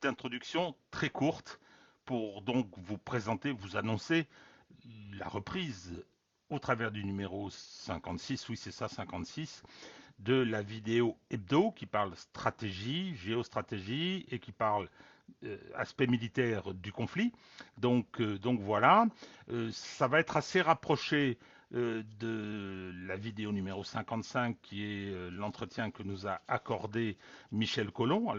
petite introduction très courte pour donc vous présenter, vous annoncer la reprise au travers du numéro 56, oui c'est ça 56, de la vidéo hebdo qui parle stratégie, géostratégie et qui parle aspect militaire du conflit. Donc voilà, ça va être assez rapproché de la vidéo numéro 55 qui est l'entretien que nous a accordé Michel Collomb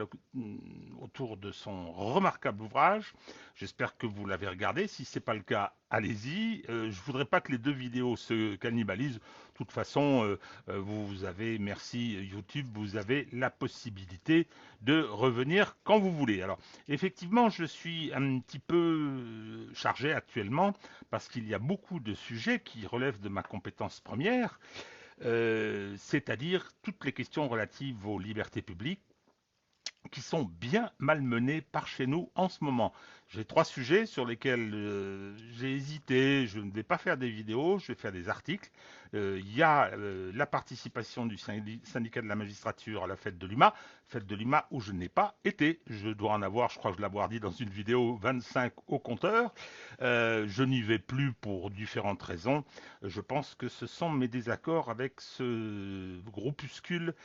autour de son remarquable ouvrage. J'espère que vous l'avez regardé. Si ce n'est pas le cas, allez-y. Je ne voudrais pas que les deux vidéos se cannibalisent. De toute façon, vous avez, merci YouTube, vous avez la possibilité de revenir quand vous voulez. Alors, effectivement, je suis un petit peu chargé actuellement parce qu'il y a beaucoup de sujets qui relèvent de ma compétence première, c'est-à-dire toutes les questions relatives aux libertés publiques qui sont bien malmenés par chez nous en ce moment. J'ai trois sujets sur lesquels j'ai hésité. Je ne vais pas faire des vidéos, je vais faire des articles. Il y a la participation du syndicat de la magistrature à la fête de l'UMA où je n'ai pas été. Je dois en avoir, je crois que je l'avoir dit dans une vidéo, 25 au compteur. Je n'y vais plus pour différentes raisons. Je pense que ce sont mes désaccords avec ce groupuscule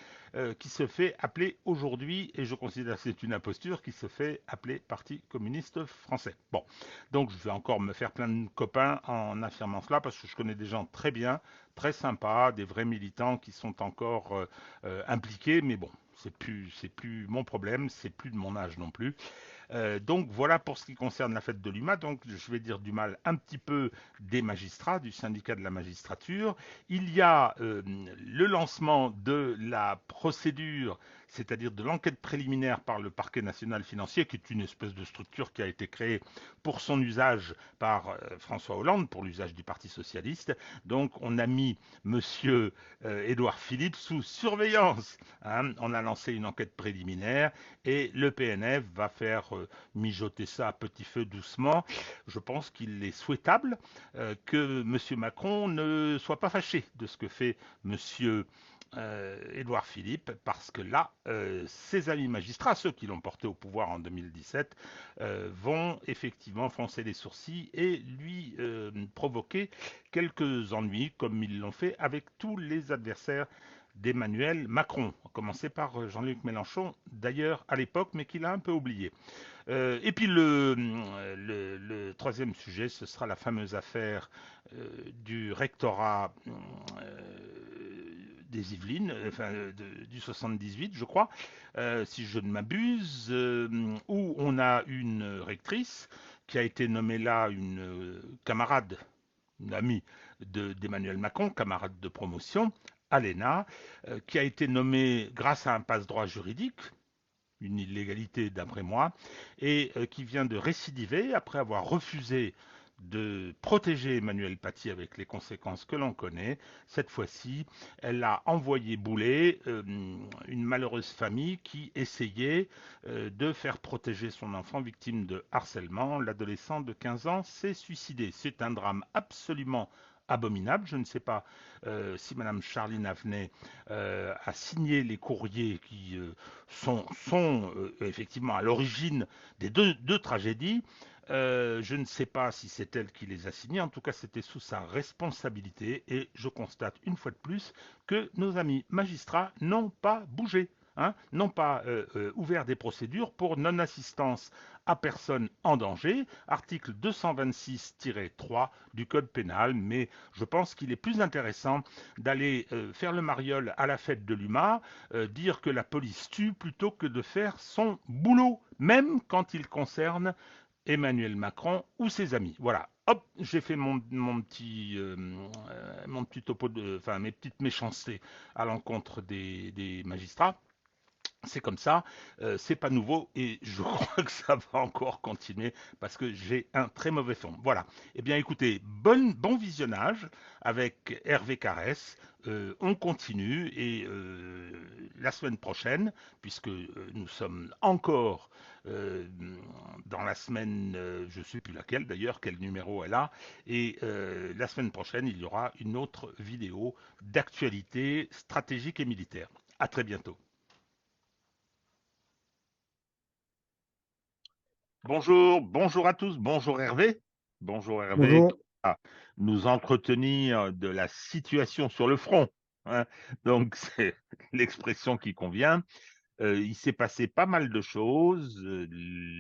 qui se fait appeler aujourd'hui, et je considère que c'est une imposture, qui se fait appeler Parti communiste français. Bon, donc je vais encore me faire plein de copains en affirmant cela, parce que je connais des gens très bien, très sympas, des vrais militants qui sont encore impliqués, mais bon, c'est plus mon problème, c'est plus de mon âge non plus. Donc voilà pour ce qui concerne la fête de l'UMA. Donc je vais dire du mal un petit peu des magistrats, du syndicat de la magistrature. Il y a le lancement de la procédure, c'est-à-dire de l'enquête préliminaire par le parquet national financier, qui est une espèce de structure qui a été créée pour son usage par François Hollande, pour l'usage du Parti socialiste. Donc on a mis Monsieur Édouard Philippe sous surveillance. Hein. On a lancé une enquête préliminaire et le PNF va faire mijoter ça à petit feu doucement. Je pense qu'il est souhaitable que M. Macron ne soit pas fâché de ce que fait M. Édouard Philippe, parce que là, ses amis magistrats, ceux qui l'ont porté au pouvoir en 2017, vont effectivement froncer les sourcils et lui provoquer quelques ennuis, comme ils l'ont fait avec tous les adversaires d'Emmanuel Macron, à commencer par Jean-Luc Mélenchon, d'ailleurs à l'époque, mais qu'il a un peu oublié. Et puis le troisième sujet, ce sera la fameuse affaire du rectorat des Yvelines, enfin du 78, je crois, si je ne m'abuse, où on a une rectrice qui a été nommée là une camarade, une amie d'Emmanuel Macron, camarade de promotion, Alena, qui a été nommée grâce à un passe-droit juridique, une illégalité d'après moi, et qui vient de récidiver après avoir refusé de protéger Emmanuel Paty avec les conséquences que l'on connaît. Cette fois-ci, elle a envoyé bouler une malheureuse famille qui essayait de faire protéger son enfant victime de harcèlement. L'adolescent de 15 ans s'est suicidé. C'est un drame absolument abominable. Je ne sais pas si Madame Charline Avenay a signé les courriers qui sont effectivement à l'origine des deux tragédies. Je ne sais pas si c'est elle qui les a signés, en tout cas c'était sous sa responsabilité et je constate une fois de plus que nos amis magistrats n'ont pas bougé. Hein, n'ont pas ouvert des procédures pour non-assistance à personne en danger, article 226-3 du Code pénal, mais je pense qu'il est plus intéressant d'aller faire le mariole à la fête de l'UMA, dire que la police tue plutôt que de faire son boulot, même quand il concerne Emmanuel Macron ou ses amis. Voilà. Hop, j'ai fait mon petit topo enfin mes petites méchancetés à l'encontre des magistrats. C'est comme ça, c'est pas nouveau et je crois que ça va encore continuer parce que j'ai un très mauvais fond. Voilà. Eh bien écoutez, bon visionnage avec Hervé Carès. On continue et la semaine prochaine, puisque nous sommes encore dans la semaine, je ne sais plus laquelle d'ailleurs, quel numéro elle a, et la semaine prochaine, il y aura une autre vidéo d'actualité stratégique et militaire. À très bientôt. Bonjour à tous, bonjour Hervé qui Bonjour. va nous entretenir de la situation sur le front, hein. Donc c'est l'expression qui convient. Il s'est passé pas mal de choses.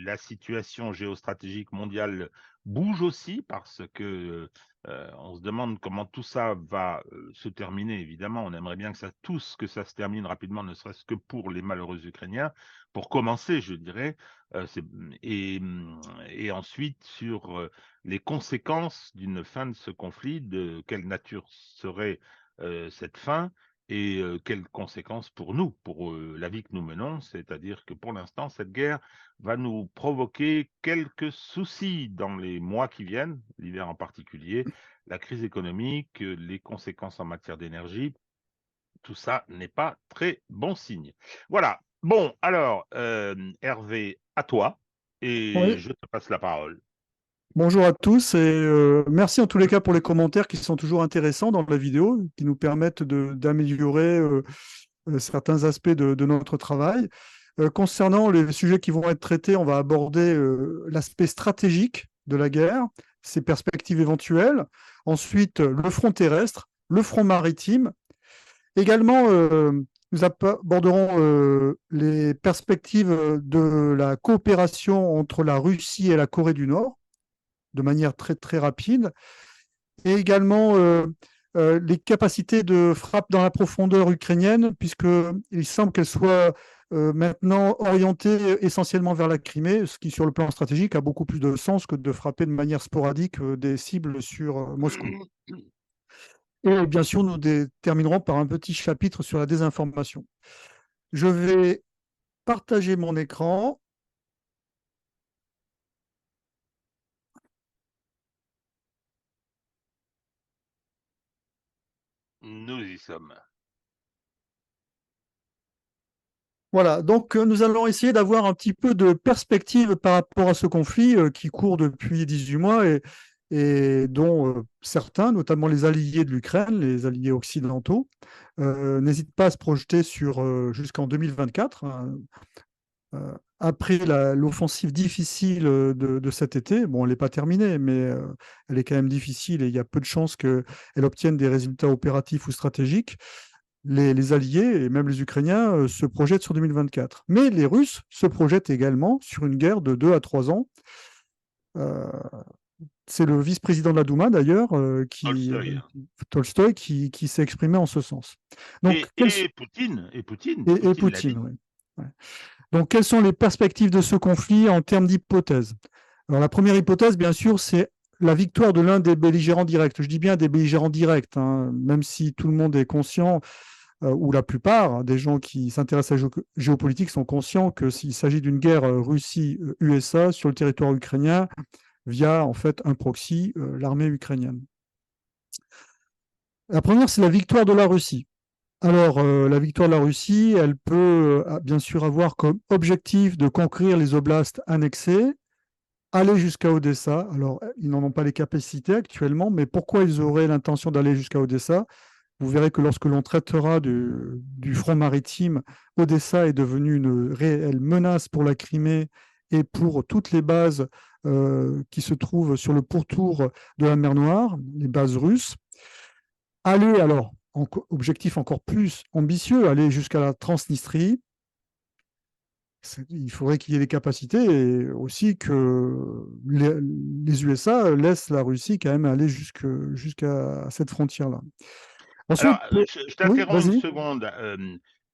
La situation géostratégique mondiale bouge aussi parce que on se demande comment tout ça va se terminer. Évidemment, on aimerait bien que que ça se termine rapidement, ne serait-ce que pour les malheureux Ukrainiens. Pour commencer, je dirais, et ensuite sur les conséquences d'une fin de ce conflit, de quelle nature serait cette fin et quelles conséquences pour nous, pour la vie que nous menons, c'est-à-dire que pour l'instant, cette guerre va nous provoquer quelques soucis dans les mois qui viennent, l'hiver en particulier, la crise économique, les conséquences en matière d'énergie, tout ça n'est pas très bon signe. Voilà. Bon, alors, Hervé, à toi, et Oui, je te passe la parole. bonjour à tous et merci en tous les cas pour les commentaires qui sont toujours intéressants dans la vidéo, qui nous permettent d'améliorer certains aspects de notre travail. Concernant les sujets qui vont être traités, on va aborder l'aspect stratégique de la guerre, ses perspectives éventuelles, ensuite le front terrestre, le front maritime. Également, nous aborderons les perspectives de la coopération entre la Russie et la Corée du Nord de manière très, très rapide, et également les capacités de frappe dans la profondeur ukrainienne, puisqu'il semble qu'elle soit maintenant orientée essentiellement vers la Crimée, ce qui, sur le plan stratégique, a beaucoup plus de sens que de frapper de manière sporadique des cibles sur Moscou. Et bien sûr, nous terminerons par un petit chapitre sur la désinformation. Je vais partager mon écran. Nous y sommes. Voilà, donc nous allons essayer d'avoir un petit peu de perspective par rapport à ce conflit qui court depuis 18 mois et dont certains, notamment les alliés de l'Ukraine, les alliés occidentaux, n'hésitent pas à se projeter sur jusqu'en 2024, hein, après l'offensive difficile de cet été. Bon, elle n'est pas terminée, mais elle est quand même difficile et il y a peu de chances qu'elle obtienne des résultats opératifs ou stratégiques. Les Alliés et même les Ukrainiens se projettent sur 2024. Mais les Russes se projettent également sur une guerre de 2 à 3 ans. Euh, c'est le vice-président de la Douma, d'ailleurs, Tolstoï. Tolstoï, qui s'est exprimé en ce sens. Donc, Poutine l'a Poutine, dit. oui. Ouais. Donc, quelles sont les perspectives de ce conflit en termes d'hypothèses? Alors, la première hypothèse, bien sûr, c'est la victoire de l'un des belligérants directs. Je dis bien des belligérants directs, hein, même si tout le monde est conscient où la plupart des gens qui s'intéressent à la géopolitique sont conscients que s'il s'agit d'une guerre Russie-USA sur le territoire ukrainien via en fait un proxy, l'armée ukrainienne. La première, c'est la victoire de la Russie. Alors, la victoire de la Russie, elle peut bien sûr avoir comme objectif de conquérir les oblasts annexés, aller jusqu'à Odessa. Alors, ils n'en ont pas les capacités actuellement, mais pourquoi ils auraient l'intention d'aller jusqu'à Odessa? Vous verrez que lorsque l'on traitera du front maritime, Odessa est devenue une réelle menace pour la Crimée et pour toutes les bases qui se trouvent sur le pourtour de la mer Noire, les bases russes. Aller, alors, objectif encore plus ambitieux, aller jusqu'à la Transnistrie. Il faudrait qu'il y ait les capacités et aussi que les USA laissent la Russie quand même aller jusqu'à cette frontière-là. Alors, Ensuite, je oui, t'interromps une vas-y. seconde.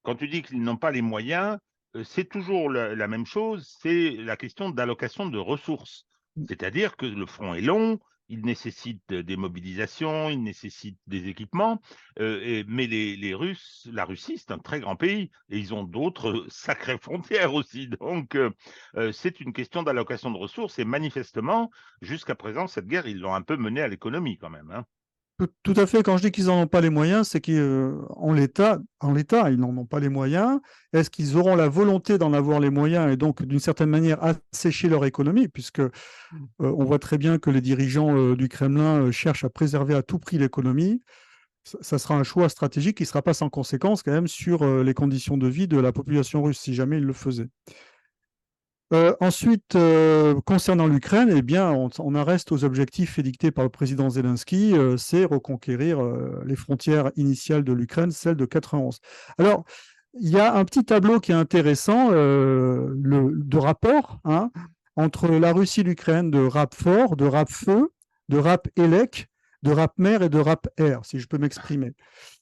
Quand tu dis qu'ils n'ont pas les moyens, c'est toujours la même chose, c'est la question d'allocation de ressources. C'est-à-dire que le front est long, il nécessite des mobilisations, il nécessite des équipements, mais les Russes, la Russie, c'est un très grand pays et ils ont d'autres sacrées frontières aussi. Donc, c'est une question d'allocation de ressources et manifestement, jusqu'à présent, cette guerre, ils l'ont un peu menée à l'économie quand même, hein. Tout à fait. Quand je dis qu'ils n'en ont pas les moyens, c'est qu'en l'état, ils n'en ont pas les moyens. Est-ce qu'ils auront la volonté d'en avoir les moyens et donc, d'une certaine manière, assécher leur économie, puisque on voit très bien que les dirigeants du Kremlin cherchent à préserver à tout prix l'économie. Ça sera un choix stratégique qui ne sera pas sans conséquence quand même sur les conditions de vie de la population russe, si jamais ils le faisaient. Ensuite, concernant l'Ukraine, eh bien, on en reste aux objectifs édictés par le président Zelensky, c'est reconquérir les frontières initiales de l'Ukraine, celles de 91. Alors, il y a un petit tableau qui est intéressant de rapport hein, entre la Russie et l'Ukraine de rap fort, de rap feu, de rap élec, de rap mer et de rap air, si je peux m'exprimer.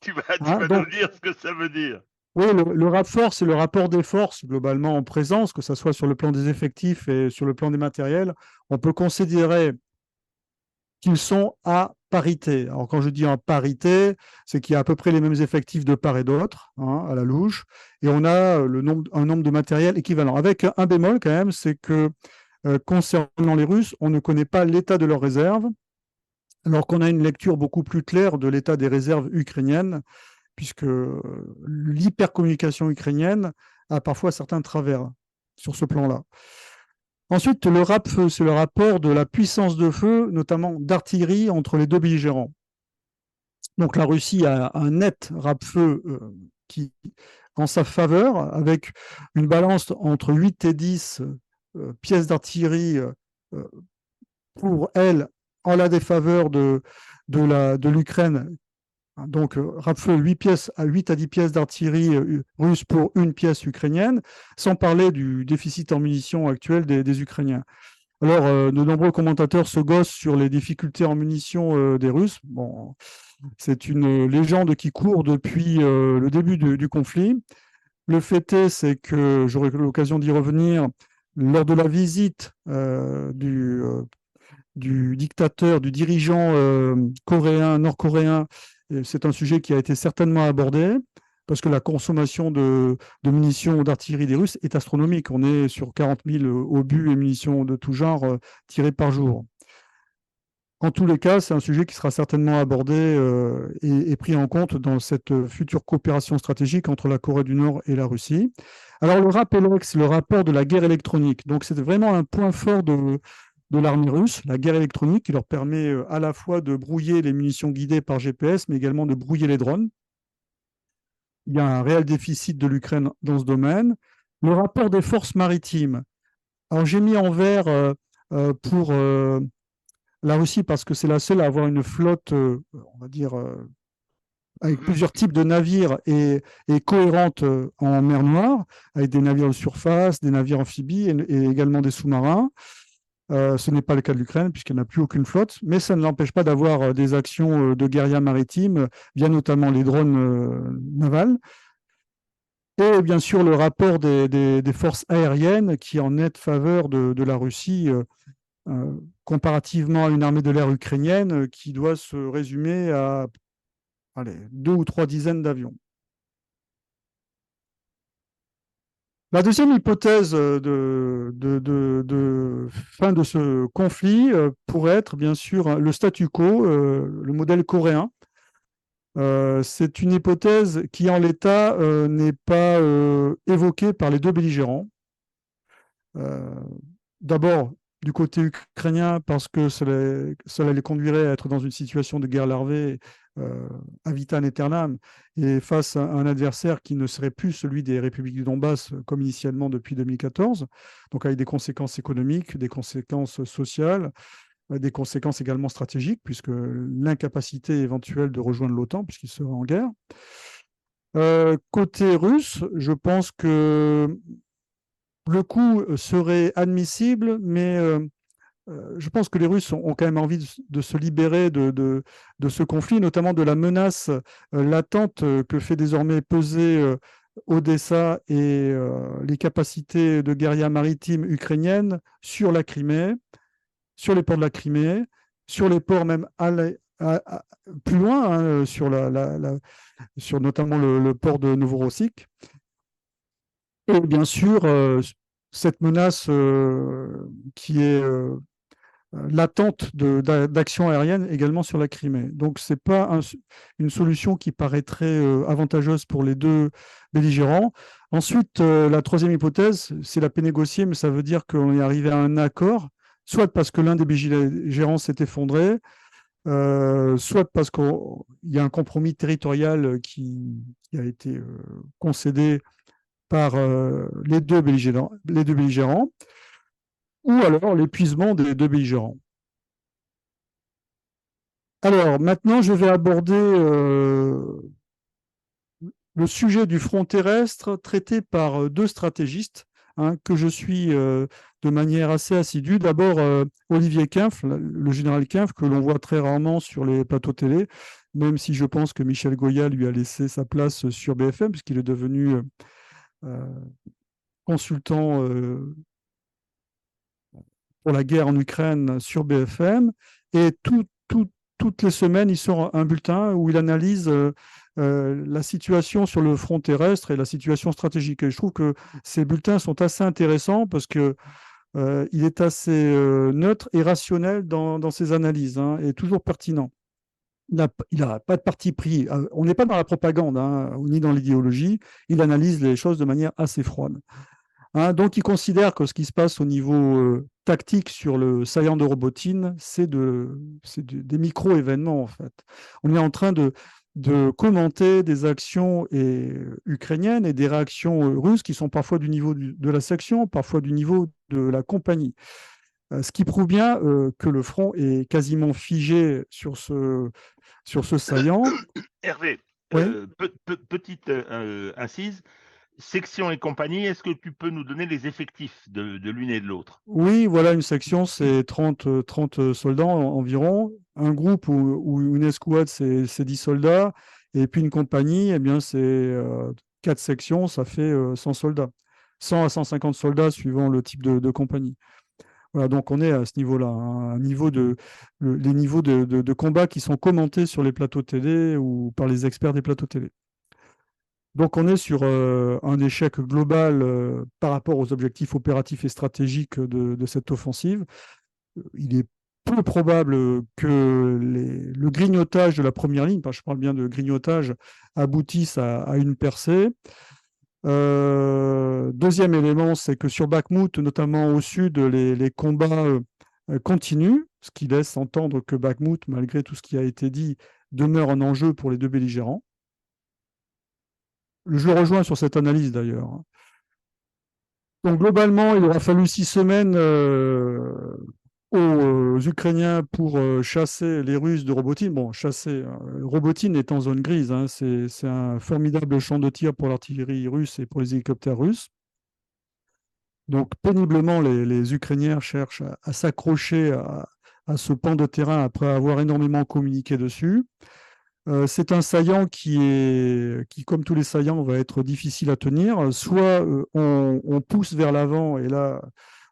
Tu Hein, vas nous donc, dire ce que ça veut dire. oui, le rapport, c'est le rapport des forces globalement en présence, que ce soit sur le plan des effectifs et sur le plan des matériels. On peut considérer qu'ils sont à parité. Alors quand je dis en parité, c'est qu'il y a à peu près les mêmes effectifs de part et d'autre, hein, à la louche, et on a un nombre de matériel équivalent. Avec un bémol quand même, c'est que concernant les Russes, on ne connaît pas l'état de leurs réserves, alors qu'on a une lecture beaucoup plus claire de l'état des réserves ukrainiennes puisque l'hypercommunication ukrainienne a parfois certains travers sur ce plan-là. Ensuite, le rap-feu, c'est le rapport de la puissance de feu, notamment d'artillerie, entre les deux belligérants. Donc la Russie a un net rap-feu qui en sa faveur, avec une balance entre 8 et 10 pièces d'artillerie pour elle en la défaveur de l'Ukraine. Donc, rap-feu, 8 à 10 pièces d'artillerie russe pour une pièce ukrainienne, sans parler du déficit en munitions actuel des Ukrainiens. Alors, de nombreux commentateurs se gossent sur les difficultés en munitions des Russes. Bon, c'est une légende qui court depuis le début du conflit. Le fait est, c'est que j'aurai l'occasion d'y revenir lors de la visite du dictateur, du dirigeant coréen, nord-coréen. C'est un sujet qui a été certainement abordé parce que la consommation de munitions d'artillerie des Russes est astronomique. On est sur 40 000 obus et munitions de tout genre tirés par jour. En tous les cas, c'est un sujet qui sera certainement abordé et pris en compte dans cette future coopération stratégique entre la Corée du Nord et la Russie. Alors, le RAPELEX, c'est le rapport de la guerre électronique. Donc, c'est vraiment un point fort de l'armée russe, la guerre électronique, qui leur permet à la fois de brouiller les munitions guidées par GPS, mais également de brouiller les drones. Il y a un réel déficit de l'Ukraine dans ce domaine. Le rapport des forces maritimes. Alors, j'ai mis en vert pour la Russie parce que c'est la seule à avoir une flotte, on va dire, avec plusieurs types de navires et cohérente en mer Noire, avec des navires de surface, des navires amphibies et également des sous-marins. Ce n'est pas le cas de l'Ukraine puisqu'elle n'a plus aucune flotte, mais ça ne l'empêche pas d'avoir des actions de guérilla maritime via notamment les drones navals. Et bien sûr le rapport des forces aériennes qui est en nette faveur de la Russie comparativement à une armée de l'air ukrainienne qui doit se résumer à allez, 2 ou 3 dizaines d'avions. La deuxième hypothèse de fin de ce conflit pourrait être bien sûr le statu quo, le modèle coréen. C'est une hypothèse qui, en l'état, n'est pas évoquée par les deux belligérants. D'abord, du côté ukrainien, parce que cela les conduirait à être dans une situation de guerre larvée à vitam aeternam, et face à un adversaire qui ne serait plus celui des républiques du Donbass, comme initialement depuis 2014, donc avec des conséquences économiques, des conséquences sociales, des conséquences également stratégiques, puisque l'incapacité éventuelle de rejoindre l'OTAN, puisqu'il serait en guerre. Côté russe, je pense que le coup serait admissible, mais je pense que les Russes ont quand même envie de se libérer de ce conflit, notamment de la menace latente que fait désormais peser Odessa et les capacités de guérilla maritime ukrainiennes sur la Crimée, sur les ports de la Crimée, sur les ports même plus loin, hein, sur notamment le port de Novorossiysk. Et bien sûr, cette menace qui est latente d'action aérienne également sur la Crimée. Donc, ce n'est pas une solution qui paraîtrait avantageuse pour les deux belligérants. Ensuite, la troisième hypothèse, c'est la paix négociée, mais ça veut dire qu'on est arrivé à un accord, soit parce que l'un des belligérants s'est effondré, soit parce qu'il y a un compromis territorial qui a été concédé par les deux belligérants, ou alors l'épuisement des deux belligérants. Alors maintenant, je vais aborder le sujet du front terrestre traité par deux stratégistes que je suis de manière assez assidue. D'abord, Olivier Kempf, le général Kempf, que l'on voit très rarement sur les plateaux télé, même si je pense que Michel Goya lui a laissé sa place sur BFM, puisqu'il est devenu euh, consultant pour la guerre en Ukraine sur BFM. Et toutes les semaines, il sort un bulletin où il analyse la situation sur le front terrestre et la situation stratégique. Et je trouve que ces bulletins sont assez intéressants parce que il est assez neutre et rationnel dans ses analyses et toujours pertinent. Il n'a pas de parti pris. On n'est pas dans la propagande ni dans l'idéologie. Il analyse les choses de manière assez froide. Donc, il considère que ce qui se passe au niveau tactique sur le saillant de Robotine, c'est des micro-événements, en fait. On est en train de commenter des actions ukrainiennes et des réactions russes qui sont parfois du niveau de la section, parfois du niveau de la compagnie. Ce qui prouve bien que le front est quasiment figé sur ce saillant. Hervé, Oui. petite incise, section et compagnie, est-ce que tu peux nous donner les effectifs de l'une et de l'autre? Oui, voilà, une section, c'est 30 soldats environ. Un groupe ou une escouade, c'est 10 soldats. Et puis une compagnie, eh bien, c'est 4 sections, ça fait 100 soldats. 100 à 150 soldats suivant le type de compagnie. Voilà, donc on est à ce niveau-là, les niveaux de combat qui sont commentés sur les plateaux télé ou par les experts des plateaux télé. Donc on est sur un échec global par rapport aux objectifs opératifs et stratégiques de cette offensive. Il est peu probable que le grignotage de la première ligne, je parle bien de grignotage, aboutisse à une percée. Deuxième élément, c'est que sur Bakhmout, notamment au sud, les combats continuent, ce qui laisse entendre que Bakhmout, malgré tout ce qui a été dit, demeure un enjeu pour les deux belligérants. Je le rejoins sur cette analyse d'ailleurs. Donc globalement, il aura fallu 6 semaines aux Ukrainiens pour chasser les Russes de Robotine. Bon, chasser, Robotine est en zone grise, c'est un formidable champ de tir pour l'artillerie russe et pour les hélicoptères russes. Donc péniblement, les Ukrainiens cherchent à s'accrocher à ce pan de terrain après avoir énormément communiqué dessus. C'est un saillant qui, comme tous les saillants, va être difficile à tenir. Soit on pousse vers l'avant et là,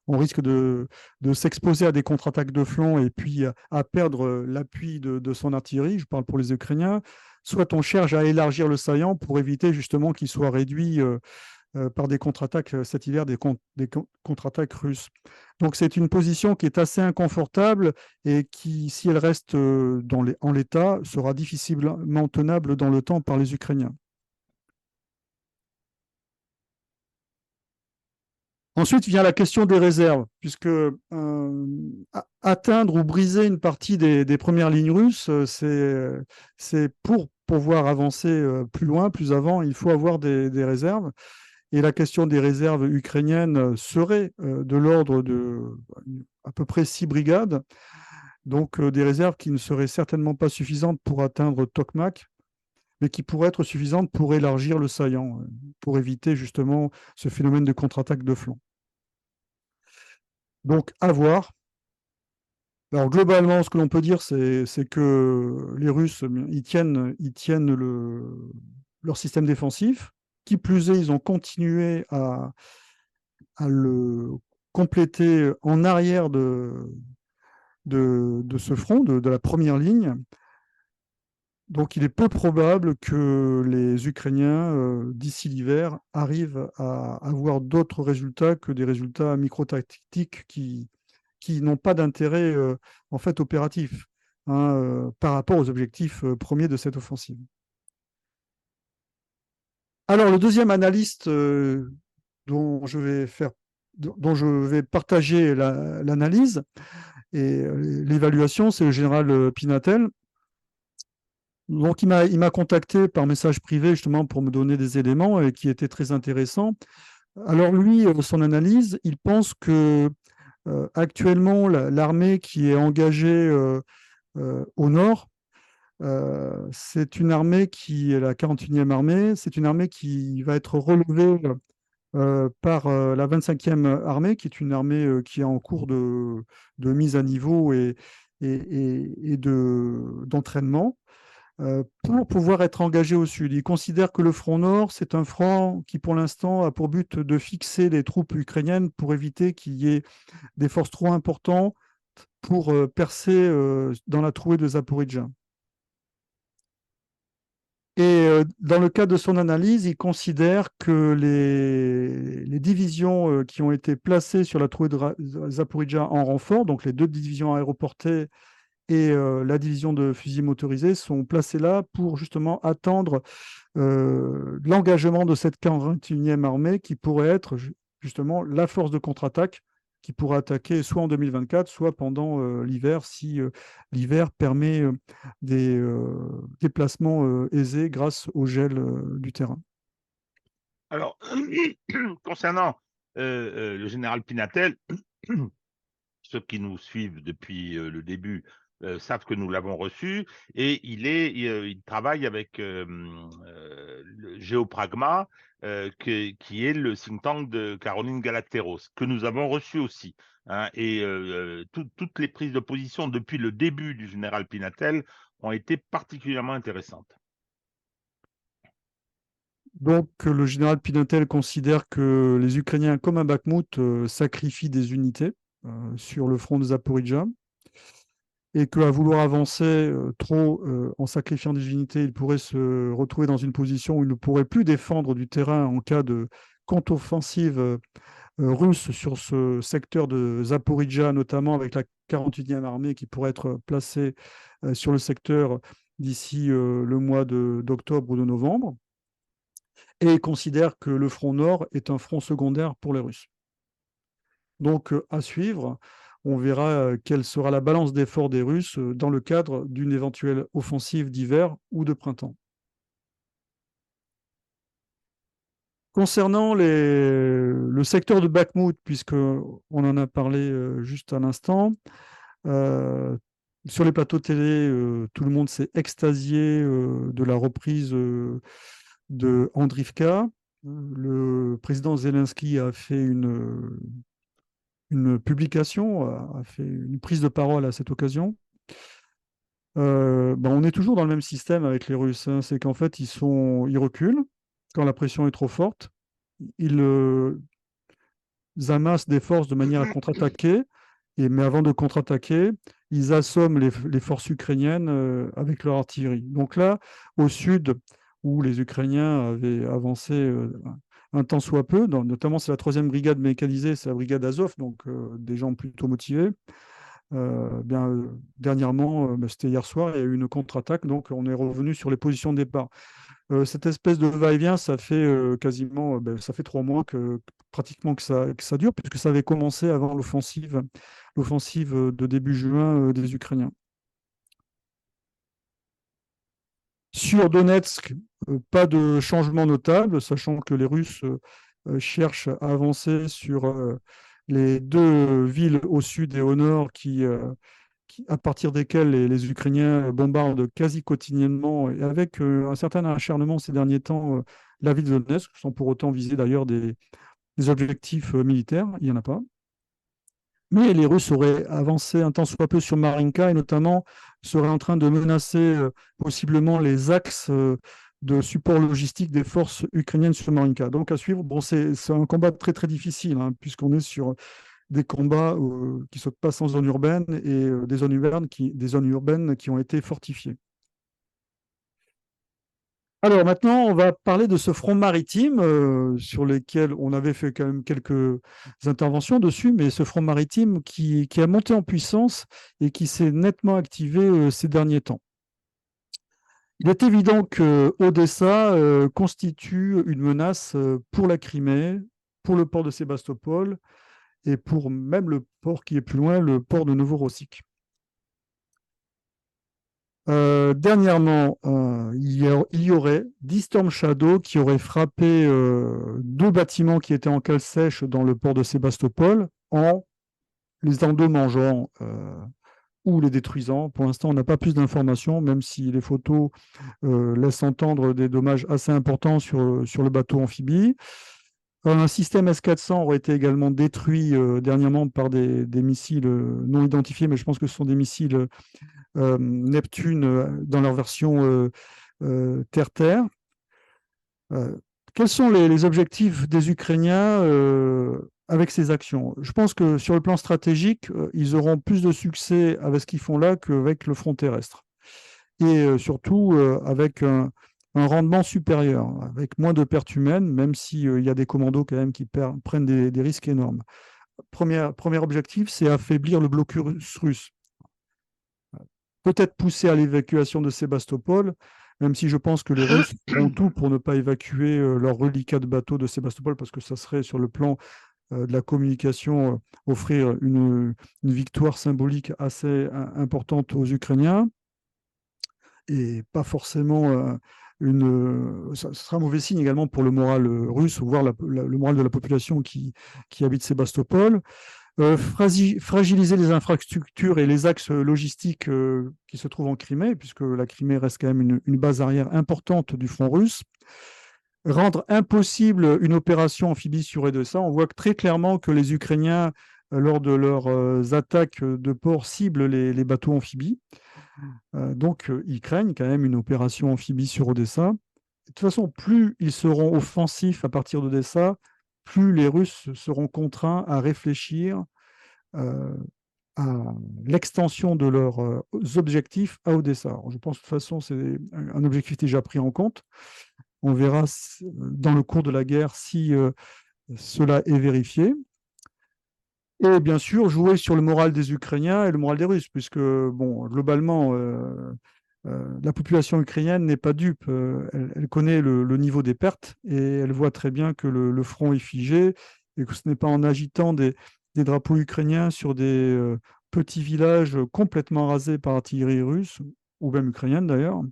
on risque de s'exposer à des contre-attaques de flanc et puis à perdre l'appui de son artillerie. Je parle pour les Ukrainiens. Soit on cherche à élargir le saillant pour éviter justement qu'il soit réduit par des contre-attaques cet hiver, des contre-attaques russes. Donc c'est une position qui est assez inconfortable et qui, si elle reste en l'état, sera difficilement tenable dans le temps par les Ukrainiens. Ensuite vient la question des réserves, puisque atteindre ou briser une partie des premières lignes russes, c'est pour pouvoir avancer plus loin, plus avant, il faut avoir des réserves. Et la question des réserves ukrainiennes serait de l'ordre de à peu près 6 brigades, donc des réserves qui ne seraient certainement pas suffisantes pour atteindre Tokmak, mais qui pourraient être suffisantes pour élargir le saillant, pour éviter justement ce phénomène de contre-attaque de flanc. Donc, à voir. Alors, globalement, ce que l'on peut dire, c'est que les Russes, ils tiennent leur système défensif. Qui plus est, ils ont continué à le compléter en arrière de ce front, de la première ligne. Donc il est peu probable que les Ukrainiens, d'ici l'hiver, arrivent à avoir d'autres résultats que des résultats micro-tactiques qui n'ont pas d'intérêt en fait opératif par rapport aux objectifs premiers de cette offensive. Alors le deuxième analyste dont je vais partager l'analyse et l'évaluation, c'est le général Pinatel. Donc, il m'a contacté par message privé justement pour me donner des éléments qui étaient très intéressants. Alors, lui, son analyse, il pense que actuellement, l'armée qui est engagée au nord, c'est une armée qui est la 41e armée, c'est une armée qui va être relevée par la 25e armée, qui est une armée qui est en cours de mise à niveau et d'entraînement pour pouvoir être engagée au sud. Il considère que le front nord, c'est un front qui, pour l'instant, a pour but de fixer les troupes ukrainiennes pour éviter qu'il y ait des forces trop importantes pour percer dans la trouée de Zaporizhzhia. Et dans le cadre de son analyse, il considère que les divisions qui ont été placées sur la trouée de Zaporizhzhia en renfort, donc les 2 divisions aéroportées et la division de fusils motorisés, sont placées là pour justement attendre l'engagement de cette 41e armée qui pourrait être justement la force de contre-attaque qui pourrait attaquer soit en 2024, soit pendant l'hiver, si l'hiver permet des déplacements aisés grâce au gel du terrain. Alors, concernant le général Pinatel, ceux qui nous suivent depuis le début savent que nous l'avons reçu et il travaille avec le Géopragma, qui est le think tank de Caroline Galacteros, que nous avons reçu aussi. Hein, et toutes les prises de position depuis le début du général Pinatel ont été particulièrement intéressantes. Donc, le général Pinatel considère que les Ukrainiens, comme à Bakhmout, sacrifient des unités sur le front de Zaporizhzhia et qu'à vouloir avancer trop en sacrifiant des unités, ils pourraient se retrouver dans une position où ils ne pourraient plus défendre du terrain en cas de contre-offensive russe sur ce secteur de Zaporizhzhia, notamment avec la 41e armée qui pourrait être placée sur le secteur d'ici le mois d'octobre ou de novembre, et considère que le front nord est un front secondaire pour les Russes. Donc, à suivre, on verra quelle sera la balance d'effort des Russes dans le cadre d'une éventuelle offensive d'hiver ou de printemps. Concernant le secteur de Bakhmout, puisqu'on en a parlé juste à l'instant, sur les plateaux télé, tout le monde s'est extasié de la reprise de Andrivka. Le président Zelensky a fait une publication, a fait une prise de parole à cette occasion. On est toujours dans le même système avec les Russes, hein. C'est qu'en fait, ils reculent quand la pression est trop forte. Ils amassent des forces de manière à contre-attaquer. Mais avant de contre-attaquer, ils assomment les forces ukrainiennes avec leur artillerie. Donc là, au sud, où les Ukrainiens avaient avancé un tant soit peu, notamment c'est la 3e brigade mécanisée, c'est la brigade Azov, donc des gens plutôt motivés. Dernièrement, c'était hier soir, il y a eu une contre-attaque, donc on est revenu sur les positions de départ. Cette espèce de va-et-vient, ça fait quasiment, ça fait 3 mois pratiquement que ça dure, puisque ça avait commencé avant l'offensive de début juin des Ukrainiens. Sur Donetsk, pas de changement notable, sachant que les Russes cherchent à avancer sur les 2 villes au sud et au nord à partir desquelles les Ukrainiens bombardent quasi quotidiennement et avec un certain acharnement ces derniers temps la ville de Donetsk, sans pour autant viser d'ailleurs des objectifs militaires, il n'y en a pas. Mais les Russes auraient avancé un tant soit peu sur Marinka et notamment seraient en train de menacer possiblement les axes de support logistique des forces ukrainiennes sur Marinka. Donc à suivre, c'est un combat très très difficile, hein, puisqu'on est sur des combats qui se passent en zone urbaine et des zones urbaines qui ont été fortifiées. Alors maintenant, on va parler de ce front maritime sur lequel on avait fait quand même quelques interventions dessus, mais ce front maritime qui a monté en puissance et qui s'est nettement activé ces derniers temps. Il est évident que Odessa constitue une menace pour la Crimée, pour le port de Sébastopol et pour même le port qui est plus loin, le port de Novorossiysk. Dernièrement, il y aurait 10 Storm Shadow qui auraient frappé deux bâtiments qui étaient en cale sèche dans le port de Sébastopol en les endommageant ou les détruisant. Pour l'instant, on n'a pas plus d'informations, même si les photos laissent entendre des dommages assez importants sur le bateau amphibie. Un système S-400 aurait été également détruit dernièrement par des missiles non identifiés, mais je pense que ce sont des missiles Neptune dans leur version terre-terre. Quels sont les objectifs des Ukrainiens avec ces actions? Je pense que sur le plan stratégique, ils auront plus de succès avec ce qu'ils font là qu'avec le front terrestre. Et surtout avec un rendement supérieur, avec moins de pertes humaines, même s'il y a des commandos quand même qui prennent des risques énormes. Premier objectif, c'est affaiblir le blocus russe. Peut-être pousser à l'évacuation de Sébastopol, même si je pense que les Russes feront tout pour ne pas évacuer leur reliquat de bateau de Sébastopol, parce que ça serait sur le plan de la communication offrir une victoire symbolique assez importante aux Ukrainiens, et pas forcément ça sera un mauvais signe également pour le moral russe, voire le moral de la population qui habite Sébastopol. Fragiliser les infrastructures et les axes logistiques qui se trouvent en Crimée, puisque la Crimée reste quand même une base arrière importante du front russe. Rendre impossible une opération amphibie sur Odessa. On voit très clairement que les Ukrainiens, lors de leurs attaques de port, ciblent les bateaux amphibies. Donc, ils craignent quand même une opération amphibie sur Odessa. De toute façon, plus ils seront offensifs à partir d'Odessa, plus les Russes seront contraints à réfléchir à l'extension de leurs objectifs à Odessa. Alors, je pense de toute façon c'est un objectif déjà pris en compte. On verra dans le cours de la guerre si cela est vérifié. Et bien sûr, jouer sur le moral des Ukrainiens et le moral des Russes, puisque bon, globalement, la population ukrainienne n'est pas dupe. Elle connaît le niveau des pertes et elle voit très bien que le front est figé et que ce n'est pas en agitant des drapeaux ukrainiens sur des petits villages complètement rasés par artillerie russe, ou même ukrainienne d'ailleurs,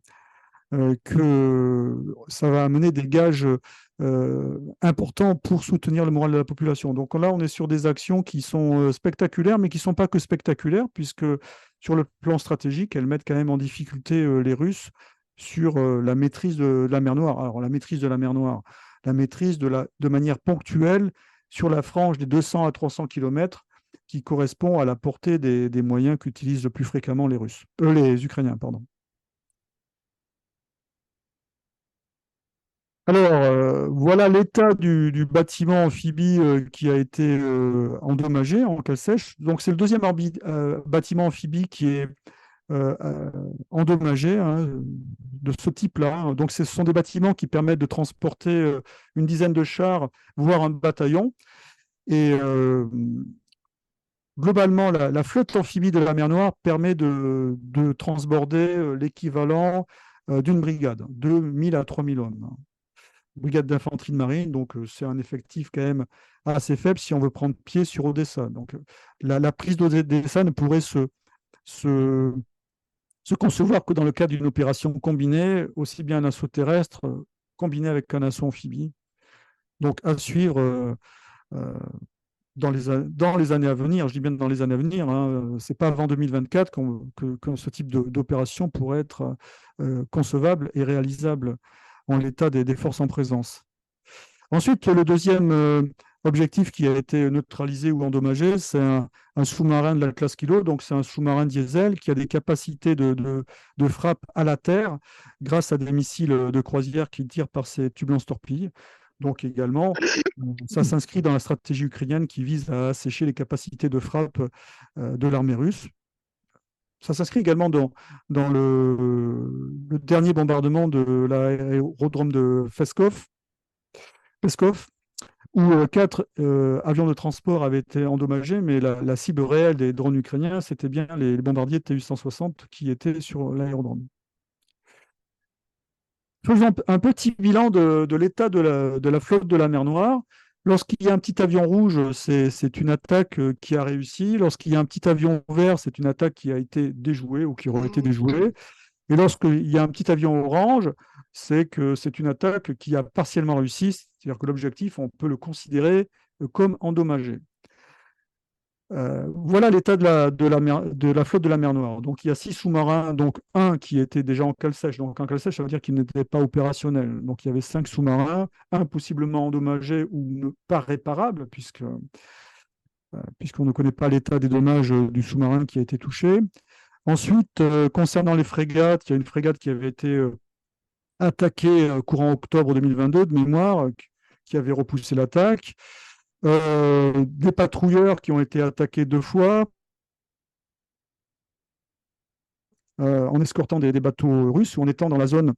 que ça va amener des gages importants pour soutenir le moral de la population. Donc là, on est sur des actions qui sont spectaculaires, mais qui ne sont pas que spectaculaires, puisque sur le plan stratégique, elles mettent quand même en difficulté les Russes sur la maîtrise de la mer Noire. Alors la maîtrise de la mer Noire, la maîtrise de manière ponctuelle sur la frange des 200 à 300 km qui correspond à la portée des moyens qu'utilisent le plus fréquemment les Ukrainiens, pardon. Alors, voilà l'état du bâtiment amphibie qui a été endommagé en cale sèche. Donc, c'est le deuxième bâtiment amphibie qui est endommagé, hein, de ce type-là. Donc, ce sont des bâtiments qui permettent de transporter une dizaine de chars, voire un bataillon. Et globalement, la flotte amphibie de la mer Noire permet de transborder l'équivalent d'une brigade, 2000 à 3000 hommes. Brigade d'infanterie de marine, donc c'est un effectif quand même assez faible si on veut prendre pied sur Odessa. Donc la prise d'Odessa ne pourrait se concevoir que dans le cadre d'une opération combinée, aussi bien un assaut terrestre combiné avec un assaut amphibie. Donc à suivre dans les années à venir. Je dis bien dans les années à venir, hein, ce n'est pas avant 2024 que ce type d'opération pourrait être concevable et réalisable en l'état des forces en présence. Ensuite, le deuxième objectif qui a été neutralisé ou endommagé, c'est un sous-marin de la classe Kilo. Donc, c'est un sous-marin diesel qui a des capacités de frappe à la terre grâce à des missiles de croisière qui tirent par ses tubes lance-torpilles. Donc, également, ça s'inscrit dans la stratégie ukrainienne qui vise à assécher les capacités de frappe de l'armée russe. Ça s'inscrit également dans le dernier bombardement de l'aérodrome de Peskov, où 4 avions de transport avaient été endommagés, mais la cible réelle des drones ukrainiens, c'était bien les bombardiers Tu-160 qui étaient sur l'aérodrome. Faisons un petit bilan de l'état de la flotte de la mer Noire. Lorsqu'il y a un petit avion rouge, c'est une attaque qui a réussi. Lorsqu'il y a un petit avion vert, c'est une attaque qui a été déjouée ou qui aurait été déjouée. Et lorsqu'il y a un petit avion orange, c'est que c'est une attaque qui a partiellement réussi, c'est-à-dire que l'objectif, on peut le considérer comme endommagé. Voilà l'état de la flotte de la mer Noire. Donc il y a 6 sous-marins, donc un qui était déjà en cale sèche. Donc en cale sèche, ça veut dire qu'il n'était pas opérationnel. Donc il y avait 5 sous-marins, un possiblement endommagé ou pas réparable, puisqu'on ne connaît pas l'état des dommages du sous-marin qui a été touché. Ensuite, concernant les frégates, il y a une frégate qui avait été attaquée courant octobre 2022 de mémoire, qui avait repoussé l'attaque. Des patrouilleurs qui ont été attaqués 2 fois en escortant des bateaux russes ou en étant dans la zone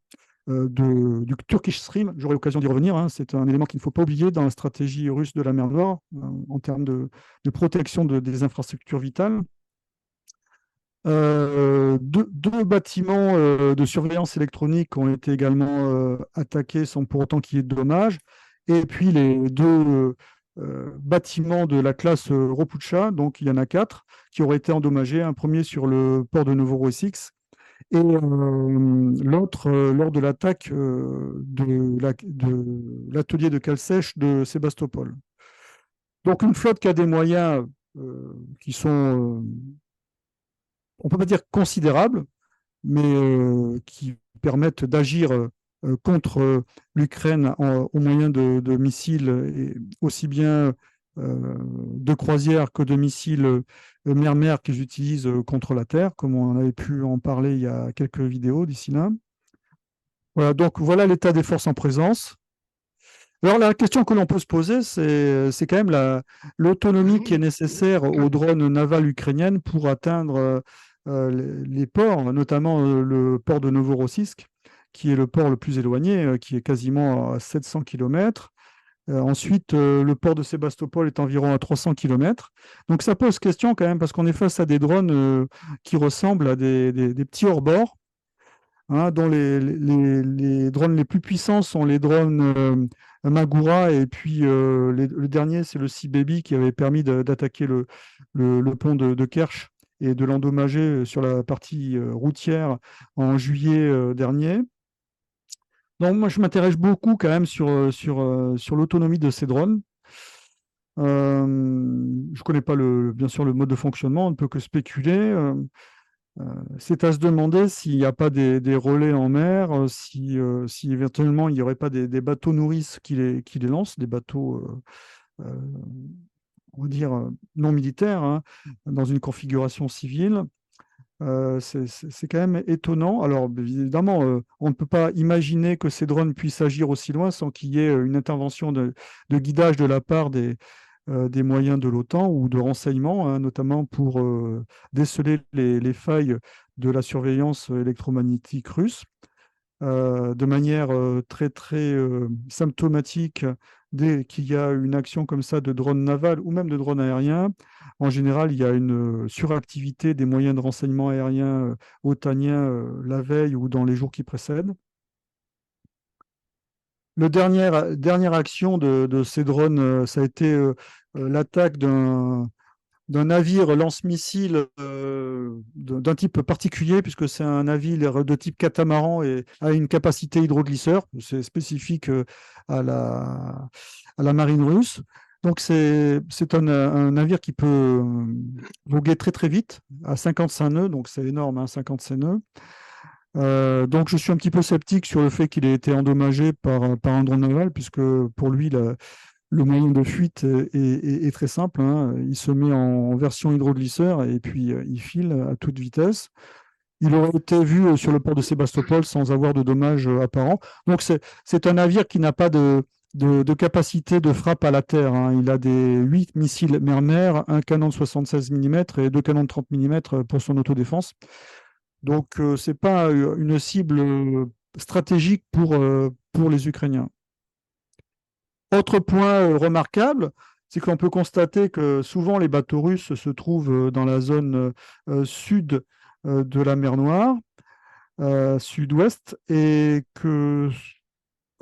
du Turkish Stream. J'aurai l'occasion d'y revenir, hein. C'est un élément qu'il ne faut pas oublier dans la stratégie russe de la mer Noire en termes de protection des infrastructures vitales. Deux bâtiments de surveillance électronique ont été également attaqués sans pour autant qu'il y ait de dommages. Et puis les deux bâtiments de la classe Ropucha, donc il y en a 4, qui auraient été endommagés. Un premier sur le port de Novorossiysk et l'autre lors de l'attaque de l'atelier de cale sèche de Sébastopol. Donc une flotte qui a des moyens qui sont on ne peut pas dire considérables, mais qui permettent d'agir contre l'Ukraine au moyen de missiles, et aussi bien de croisière que de missiles mer-mer qu'ils utilisent contre la Terre, comme on avait pu en parler il y a quelques vidéos d'ici là. Voilà, donc voilà l'état des forces en présence. Alors la question que l'on peut se poser, c'est quand même l'autonomie qui est nécessaire aux drones navals ukrainiennes pour atteindre les ports, notamment le port de Novorossiysk, qui est le port le plus éloigné, qui est quasiment à 700 km. Ensuite, le port de Sébastopol est environ à 300 km. Donc ça pose question quand même, parce qu'on est face à des drones qui ressemblent à des petits hors-bord, hein, dont les drones les plus puissants sont les drones Magura, et puis le dernier, c'est le Sea Baby qui avait permis d'attaquer le pont de Kerch et de l'endommager sur la partie routière en juillet dernier. Donc moi, je m'intéresse beaucoup quand même sur l'autonomie de ces drones. Je ne connais pas bien sûr le mode de fonctionnement, on ne peut que spéculer. C'est à se demander s'il n'y a pas des relais en mer, si éventuellement il n'y aurait pas des bateaux nourrices qui les lancent, des bateaux, euh, on va dire, non militaires, hein, dans une configuration civile. C'est quand même étonnant. Alors, évidemment, on ne peut pas imaginer que ces drones puissent agir aussi loin sans qu'il y ait une intervention de guidage de la part des moyens de l'OTAN ou de renseignement, hein, notamment pour déceler les failles de la surveillance électromagnétique russe. De manière très très symptomatique, dès qu'il y a une action comme ça de drone naval ou même de drone aérien, en général, il y a une suractivité des moyens de renseignement aérien otaniens la veille ou dans les jours qui précèdent. La dernière action de ces drones, ça a été l'attaque d'un navire lance-missile d'un type particulier, puisque c'est un navire de type catamaran et a une capacité hydroglisseur. C'est spécifique à la marine russe. Donc c'est un navire qui peut voguer très très vite, à 55 nœuds, donc c'est énorme, hein, 55 nœuds. Donc je suis un petit peu sceptique sur le fait qu'il ait été endommagé par un drone naval, puisque pour lui, le moyen de fuite est très simple, hein. Il se met en version hydroglisseur et puis il file à toute vitesse. Il aurait été vu sur le port de Sébastopol sans avoir de dommages apparents. Donc c'est un navire qui n'a pas de capacité de frappe à la terre, hein. Il a des 8 missiles mer-mer, un canon de 76 mm et 2 canons de 30 mm pour son autodéfense. Donc ce n'est pas une cible stratégique pour les Ukrainiens. Autre point remarquable, c'est qu'on peut constater que souvent les bateaux russes se trouvent dans la zone sud de la mer Noire, sud-ouest, et que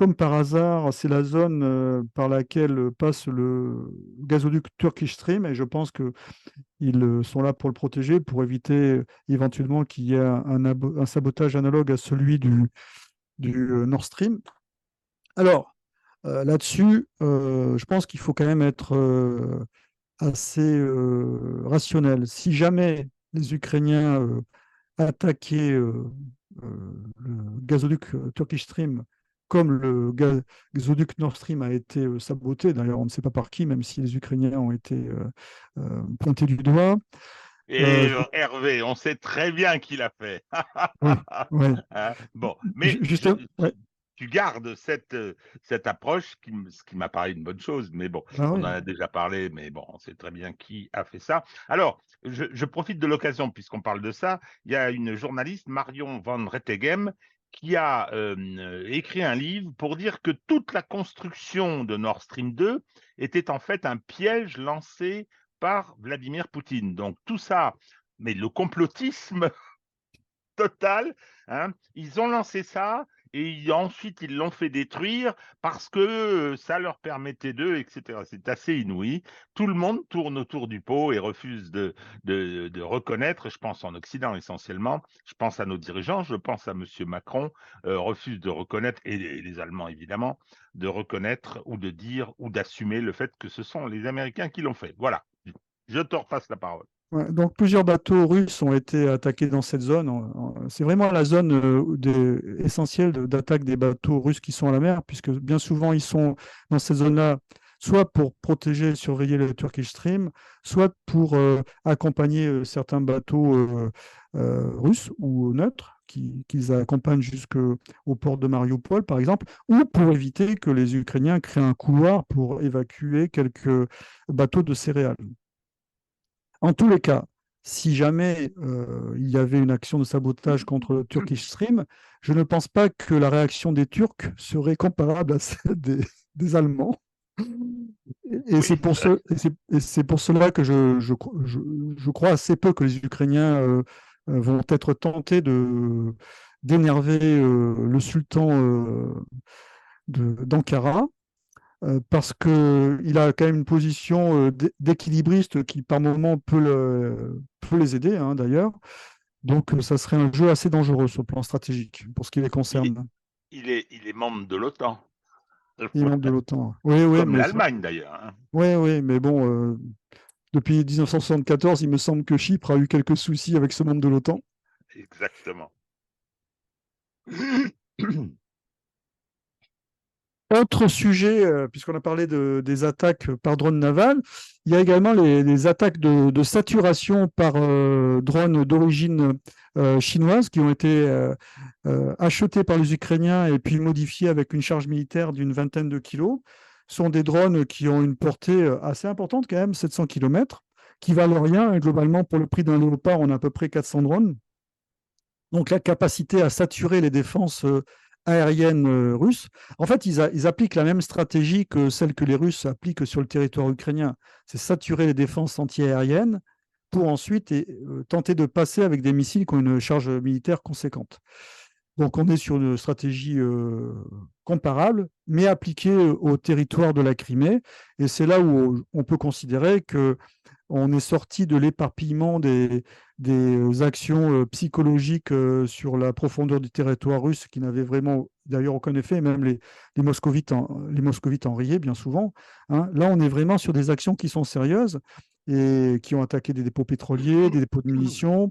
comme par hasard, c'est la zone par laquelle passe le gazoduc Turkish Stream et je pense qu'ils sont là pour le protéger, pour éviter éventuellement qu'il y ait un sabotage analogue à celui du Nord Stream. Alors, là-dessus, je pense qu'il faut quand même être assez rationnel. Si jamais les Ukrainiens attaquaient le gazoduc Turkish Stream comme le gazoduc Nord Stream a été saboté, d'ailleurs on ne sait pas par qui, même si les Ukrainiens ont été pointés du doigt. Et Hervé, on sait très bien qui l'a fait. Oui, oui. Hein, bon, mais Juste, ouais. tu gardes cette approche ce qui m'apparaît une bonne chose, mais bon, Ah, on en oui. a déjà parlé, mais bon, on sait très bien qui a fait ça. Alors, je profite de l'occasion, puisqu'on parle de ça, il y a une journaliste, Marion Van Rettegem, qui a écrit un livre pour dire que toute la construction de Nord Stream 2 était en fait un piège lancé par Vladimir Poutine. Donc tout ça, mais le complotisme total, hein, ils ont lancé ça et ensuite ils l'ont fait détruire parce que ça leur permettait d'eux, etc. C'est assez inouï. Tout le monde tourne autour du pot et refuse de reconnaître, je pense en Occident essentiellement, je pense à nos dirigeants, je pense à M. Macron, refuse de reconnaître, et les Allemands évidemment, de reconnaître ou de dire ou d'assumer le fait que ce sont les Américains qui l'ont fait. Voilà. Je te repasse la parole. Ouais, donc plusieurs bateaux russes ont été attaqués dans cette zone. C'est vraiment la zone essentielle d'attaque des bateaux russes qui sont à la mer, puisque bien souvent ils sont dans cette zone-là, soit pour protéger et surveiller le Turkish Stream, soit pour accompagner certains bateaux russes ou neutres qu'ils accompagnent jusqu'au port de Mariupol, par exemple, ou pour éviter que les Ukrainiens créent un couloir pour évacuer quelques bateaux de céréales. En tous les cas, si jamais il y avait une action de sabotage contre le Turkish Stream, je ne pense pas que la réaction des Turcs serait comparable à celle des Allemands. Et c'est Oui, pour cela que je crois assez peu que les Ukrainiens vont être tentés d'énerver le sultan d'Ankara parce qu'il a quand même une position d'équilibriste qui, par moment, peut les aider, hein, d'ailleurs. Donc, ça serait un jeu assez dangereux sur le plan stratégique, pour ce qui les il est, concerne. il est membre de l'OTAN, Il est membre de l'OTAN. Oui, oui, comme mais, l'Allemagne d'ailleurs. Hein. oui, oui, mais bon, depuis 1974, il me semble que Chypre a eu quelques soucis avec ce membre de l'OTAN. Exactement. Autre sujet, puisqu'on a parlé des attaques par drone naval, il y a également les attaques de saturation par drone d'origine chinoise qui ont été achetés par les Ukrainiens et puis modifiés avec une charge militaire d'une vingtaine de kilos. Ce sont des drones qui ont une portée assez importante quand même, 700 km, qui valent rien. Et globalement, pour le prix d'un Léopard, on a à peu près 400 drones. Donc la capacité à saturer les défenses aériennes russes. En fait, ils appliquent la même stratégie que celle que les Russes appliquent sur le territoire ukrainien. C'est saturer les défenses antiaériennes pour ensuite tenter de passer avec des missiles qui ont une charge militaire conséquente. Donc on est sur une stratégie comparable, mais appliquée au territoire de la Crimée. Et c'est là où on peut considérer que on est sorti de l'éparpillement des actions psychologiques sur la profondeur du territoire russe qui n'avaient vraiment d'ailleurs aucun effet, même les moscovites en riaient bien souvent. Hein. Là, on est vraiment sur des actions qui sont sérieuses et qui ont attaqué des dépôts pétroliers, des dépôts de munitions,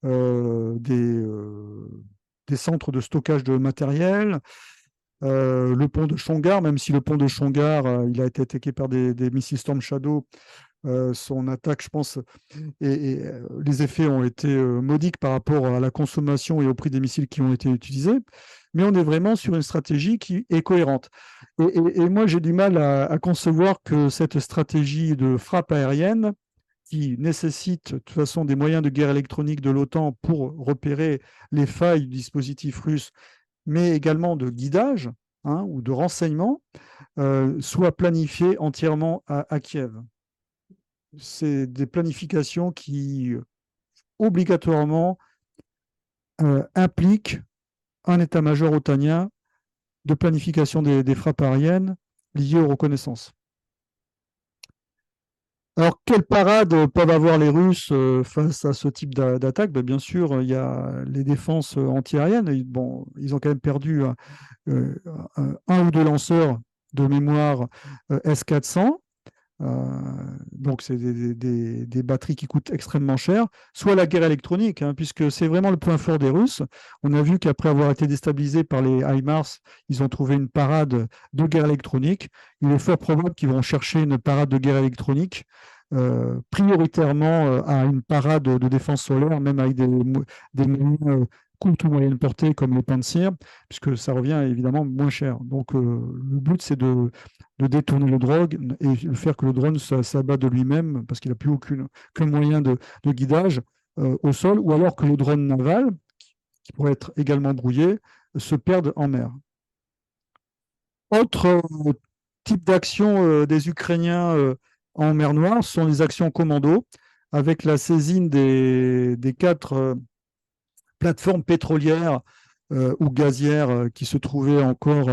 euh, des, euh, des centres de stockage de matériel. Le pont de Chongar, même si le pont de Chongar, il a été attaqué par des missiles Storm Shadow, son attaque, je pense, et les effets ont été modiques par rapport à la consommation et au prix des missiles qui ont été utilisés. Mais on est vraiment sur une stratégie qui est cohérente. Et moi, j'ai du mal à concevoir que cette stratégie de frappe aérienne, qui nécessite de toute façon des moyens de guerre électronique de l'OTAN pour repérer les failles du dispositif russe, mais également de guidage hein, ou de renseignement, soit planifiée entièrement à Kiev. C'est des planifications qui obligatoirement impliquent un état-major otanien de planification des frappes aériennes liées aux reconnaissances. Alors, quelle parade peuvent avoir les Russes face à ce type d'attaque? Ben, bien sûr, il y a les défenses antiaériennes. Bon, ils ont quand même perdu euh, un ou deux lanceurs de mémoire S-400. Donc, c'est des batteries qui coûtent extrêmement cher. Soit la guerre électronique, hein, puisque c'est vraiment le point fort des Russes. On a vu qu'après avoir été déstabilisés par les HIMARS, ils ont trouvé une parade de guerre électronique. Il est fort probable qu'ils vont chercher une parade de guerre électronique, prioritairement à une parade de défense solaire, même avec des moyens courte ou moyenne portée comme les Pantsir, puisque ça revient évidemment moins cher. Donc, le but, c'est de détourner le drone et de faire que le drone s'abat de lui-même parce qu'il n'a plus aucun moyen de guidage au sol, ou alors que le drone naval, qui pourrait être également brouillé, se perde en mer. Autre type d'action des Ukrainiens en mer Noire sont les actions commando, avec la saisine des quatre plateformes pétrolières ou gazières qui se trouvaient encore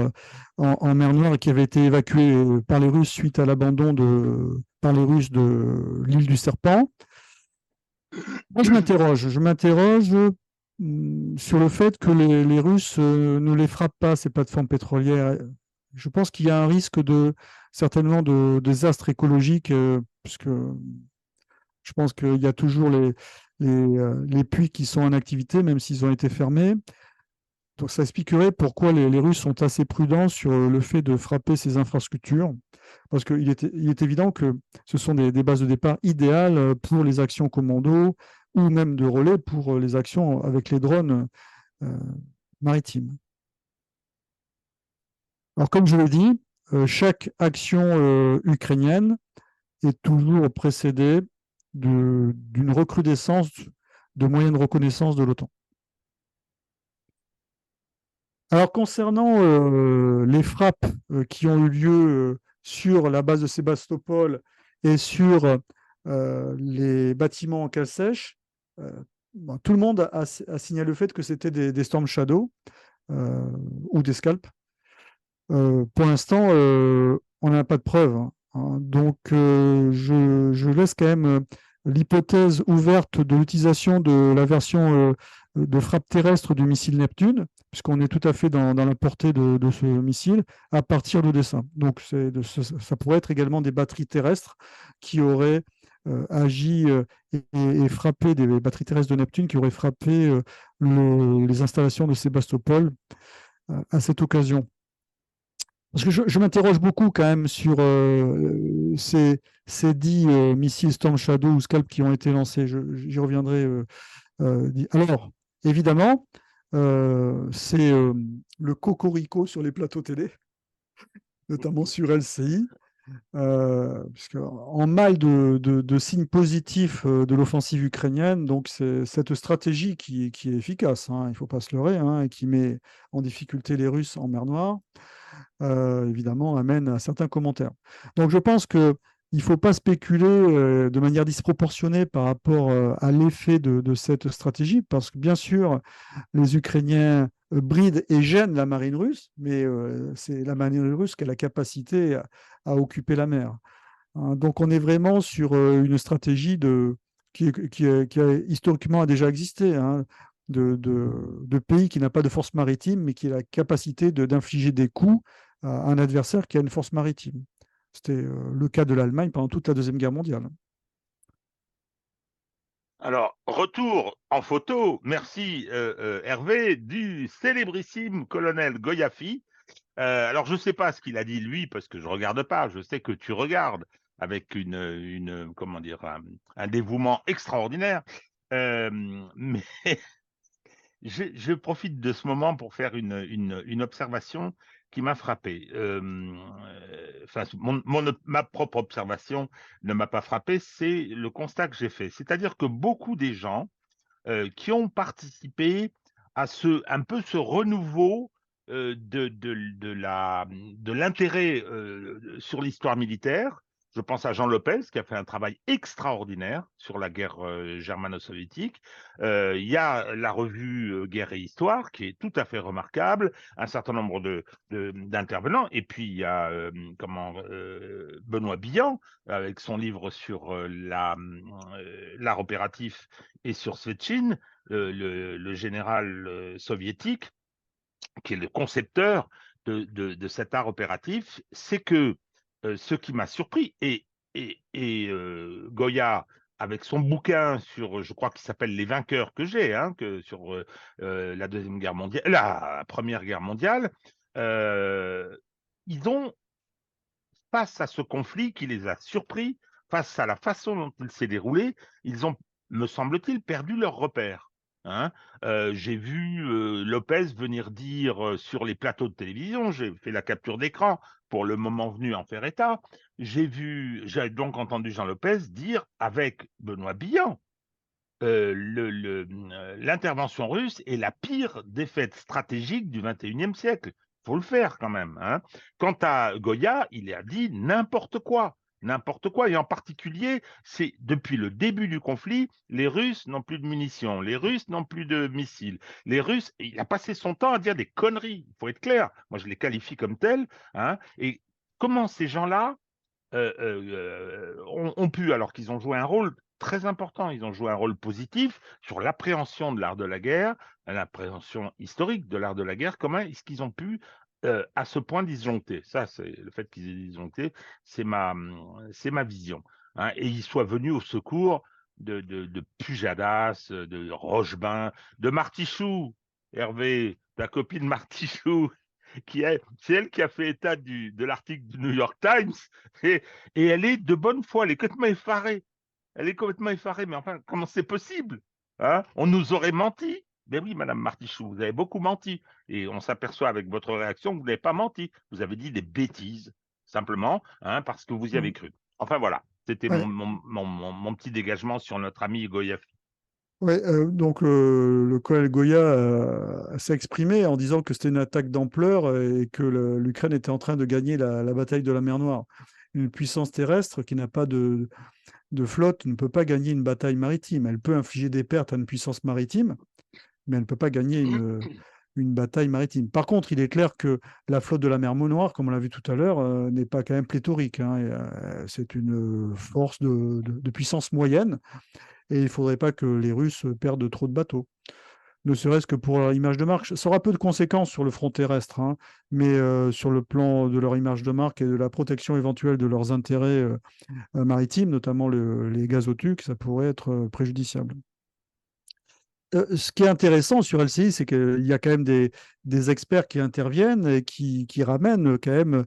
en mer Noire et qui avaient été évacuées par les Russes suite à l'abandon par les Russes de l'île du Serpent. Moi, je m'interroge sur le fait que les Russes ne les frappent pas, ces plateformes pétrolières. Je pense qu'il y a un risque certainement de désastre écologique, puisque je pense qu'il y a toujours les puits qui sont en activité, même s'ils ont été fermés. Donc ça expliquerait pourquoi les Russes sont assez prudents sur le fait de frapper ces infrastructures, parce qu'il est évident que ce sont des bases de départ idéales pour les actions commando ou même de relais pour les actions avec les drones euh, maritimes. Alors comme je l'ai dit, chaque action ukrainienne est toujours précédée d'une recrudescence de moyens de reconnaissance de l'OTAN. Alors concernant les frappes qui ont eu lieu sur la base de Sébastopol et sur les bâtiments en cale sèche, tout le monde a signalé le fait que c'était des Storm Shadow ou des Scalps. Pour l'instant, on n'a pas de preuves, hein. Donc, je laisse quand même l'hypothèse ouverte de l'utilisation de la version de frappe terrestre du missile Neptune, puisqu'on est tout à fait dans la portée de ce missile, à partir de dessins. Donc, ça pourrait être également des batteries terrestres qui auraient agi et frappé des batteries terrestres de Neptune qui auraient frappé les installations de Sébastopol à cette occasion. Parce que je m'interroge beaucoup quand même sur ces 10 missiles Storm Shadow ou Scalp qui ont été lancés. J'y reviendrai. Alors, évidemment, c'est le cocorico sur les plateaux télé, notamment sur LCI, puisque en mal de signes positifs de l'offensive ukrainienne, donc c'est cette stratégie qui est efficace, hein, il ne faut pas se leurrer, hein, et qui met en difficulté les Russes en mer Noire. Évidemment, amène à certains commentaires. Donc, je pense qu'il ne faut pas spéculer de manière disproportionnée par rapport à l'effet de cette stratégie, parce que bien sûr, les Ukrainiens brident et gênent la marine russe, mais c'est la marine russe qui a la capacité à occuper la mer. Hein, donc, on est vraiment sur une stratégie qui a historiquement a déjà existé, hein, de pays qui n'a pas de force maritime, mais qui a la capacité d'infliger des coups à un adversaire qui a une force maritime. C'était le cas de l'Allemagne pendant toute la Deuxième Guerre mondiale. Alors, retour en photo, merci Hervé, du célébrissime colonel Goyafi. Alors, je ne sais pas ce qu'il a dit lui, parce que je ne regarde pas. Je sais que tu regardes avec comment dire, un dévouement extraordinaire. Mais je profite de ce moment pour faire une observation qui m'a frappé. Enfin, ma propre observation ne m'a pas frappé, c'est le constat que j'ai fait. C'est-à-dire que beaucoup des gens qui ont participé à un peu ce renouveau de l'intérêt sur l'histoire militaire Je pense à Jean Lopez, qui a fait un travail extraordinaire sur la guerre germano-soviétique. Il y a la revue Guerre et Histoire, qui est tout à fait remarquable, un certain nombre d'intervenants. Et puis, il y a Benoît Billan, avec son livre sur l'art opératif et sur Svetchine, le général soviétique, qui est le concepteur de cet art opératif. C'est que ce qui m'a surpris, Goya, avec son bouquin sur, je crois qu'il s'appelle Les Vainqueurs que j'ai, hein, sur la Deuxième Guerre mondiale, la Première Guerre mondiale, euh, ils ont, face à ce conflit qui les a surpris, face à la façon dont il s'est déroulé, ils ont, me semble-t-il, perdu leur repère. Hein. J'ai vu Lopez venir dire sur les plateaux de télévision, j'ai fait la capture d'écran pour le moment venu en faire état, j'ai donc entendu Jean Lopez dire avec Benoît Billan, l'intervention russe est la pire défaite stratégique du XXIe siècle. Il faut le faire quand même. Hein. Quant à Goya, il a dit n'importe quoi. N'importe quoi, et en particulier, c'est depuis le début du conflit, les Russes n'ont plus de munitions, les Russes n'ont plus de missiles, les Russes, il a passé son temps à dire des conneries, il faut être clair, moi je les qualifie comme tels, hein, et comment ces gens-là ont pu, alors qu'ils ont joué un rôle très important, ils ont joué un rôle positif sur l'appréhension de l'art de la guerre, l'appréhension historique de l'art de la guerre, comment est-ce qu'ils ont pu à ce point disjoncter? Ça, c'est le fait qu'ils aient disjoncté, c'est ma vision. Hein, et ils soient venus au secours de Pujadas, de Rochebain, de Martichoux, Hervé, ta copine Martichoux, c'est elle qui a fait état de l'article du New York Times, et, et elle est de bonne foi, elle est complètement effarée. Elle est complètement effarée, mais enfin, comment c'est possible? Hein? On nous aurait menti. Ben oui, Madame Martichoux, vous avez beaucoup menti. Et on s'aperçoit avec votre réaction que vous n'avez pas menti. Vous avez dit des bêtises, simplement, hein, parce que vous y avez Mm. cru. Enfin voilà, c'était Ouais. mon petit dégagement sur notre ami Goyafi. Ouais, donc le colonel Goya s'est exprimé en disant que c'était une attaque d'ampleur et que l'Ukraine était en train de gagner la bataille de la mer Noire. Une puissance terrestre qui n'a pas de flotte ne peut pas gagner une bataille maritime. Elle peut infliger des pertes à une puissance maritime, mais elle ne peut pas gagner une bataille maritime. Par contre, il est clair que la flotte de la mer Noire, comme on l'a vu tout à l'heure, n'est pas quand même pléthorique. Hein, c'est une force de puissance moyenne et il ne faudrait pas que les Russes perdent trop de bateaux. Ne serait-ce que pour leur image de marque. Ça aura peu de conséquences sur le front terrestre, hein, mais sur le plan de leur image de marque et de la protection éventuelle de leurs intérêts maritimes, notamment les gazoducs, ça pourrait être préjudiciable. Ce qui est intéressant sur LCI, c'est qu'il y a quand même des experts qui interviennent et qui ramènent quand même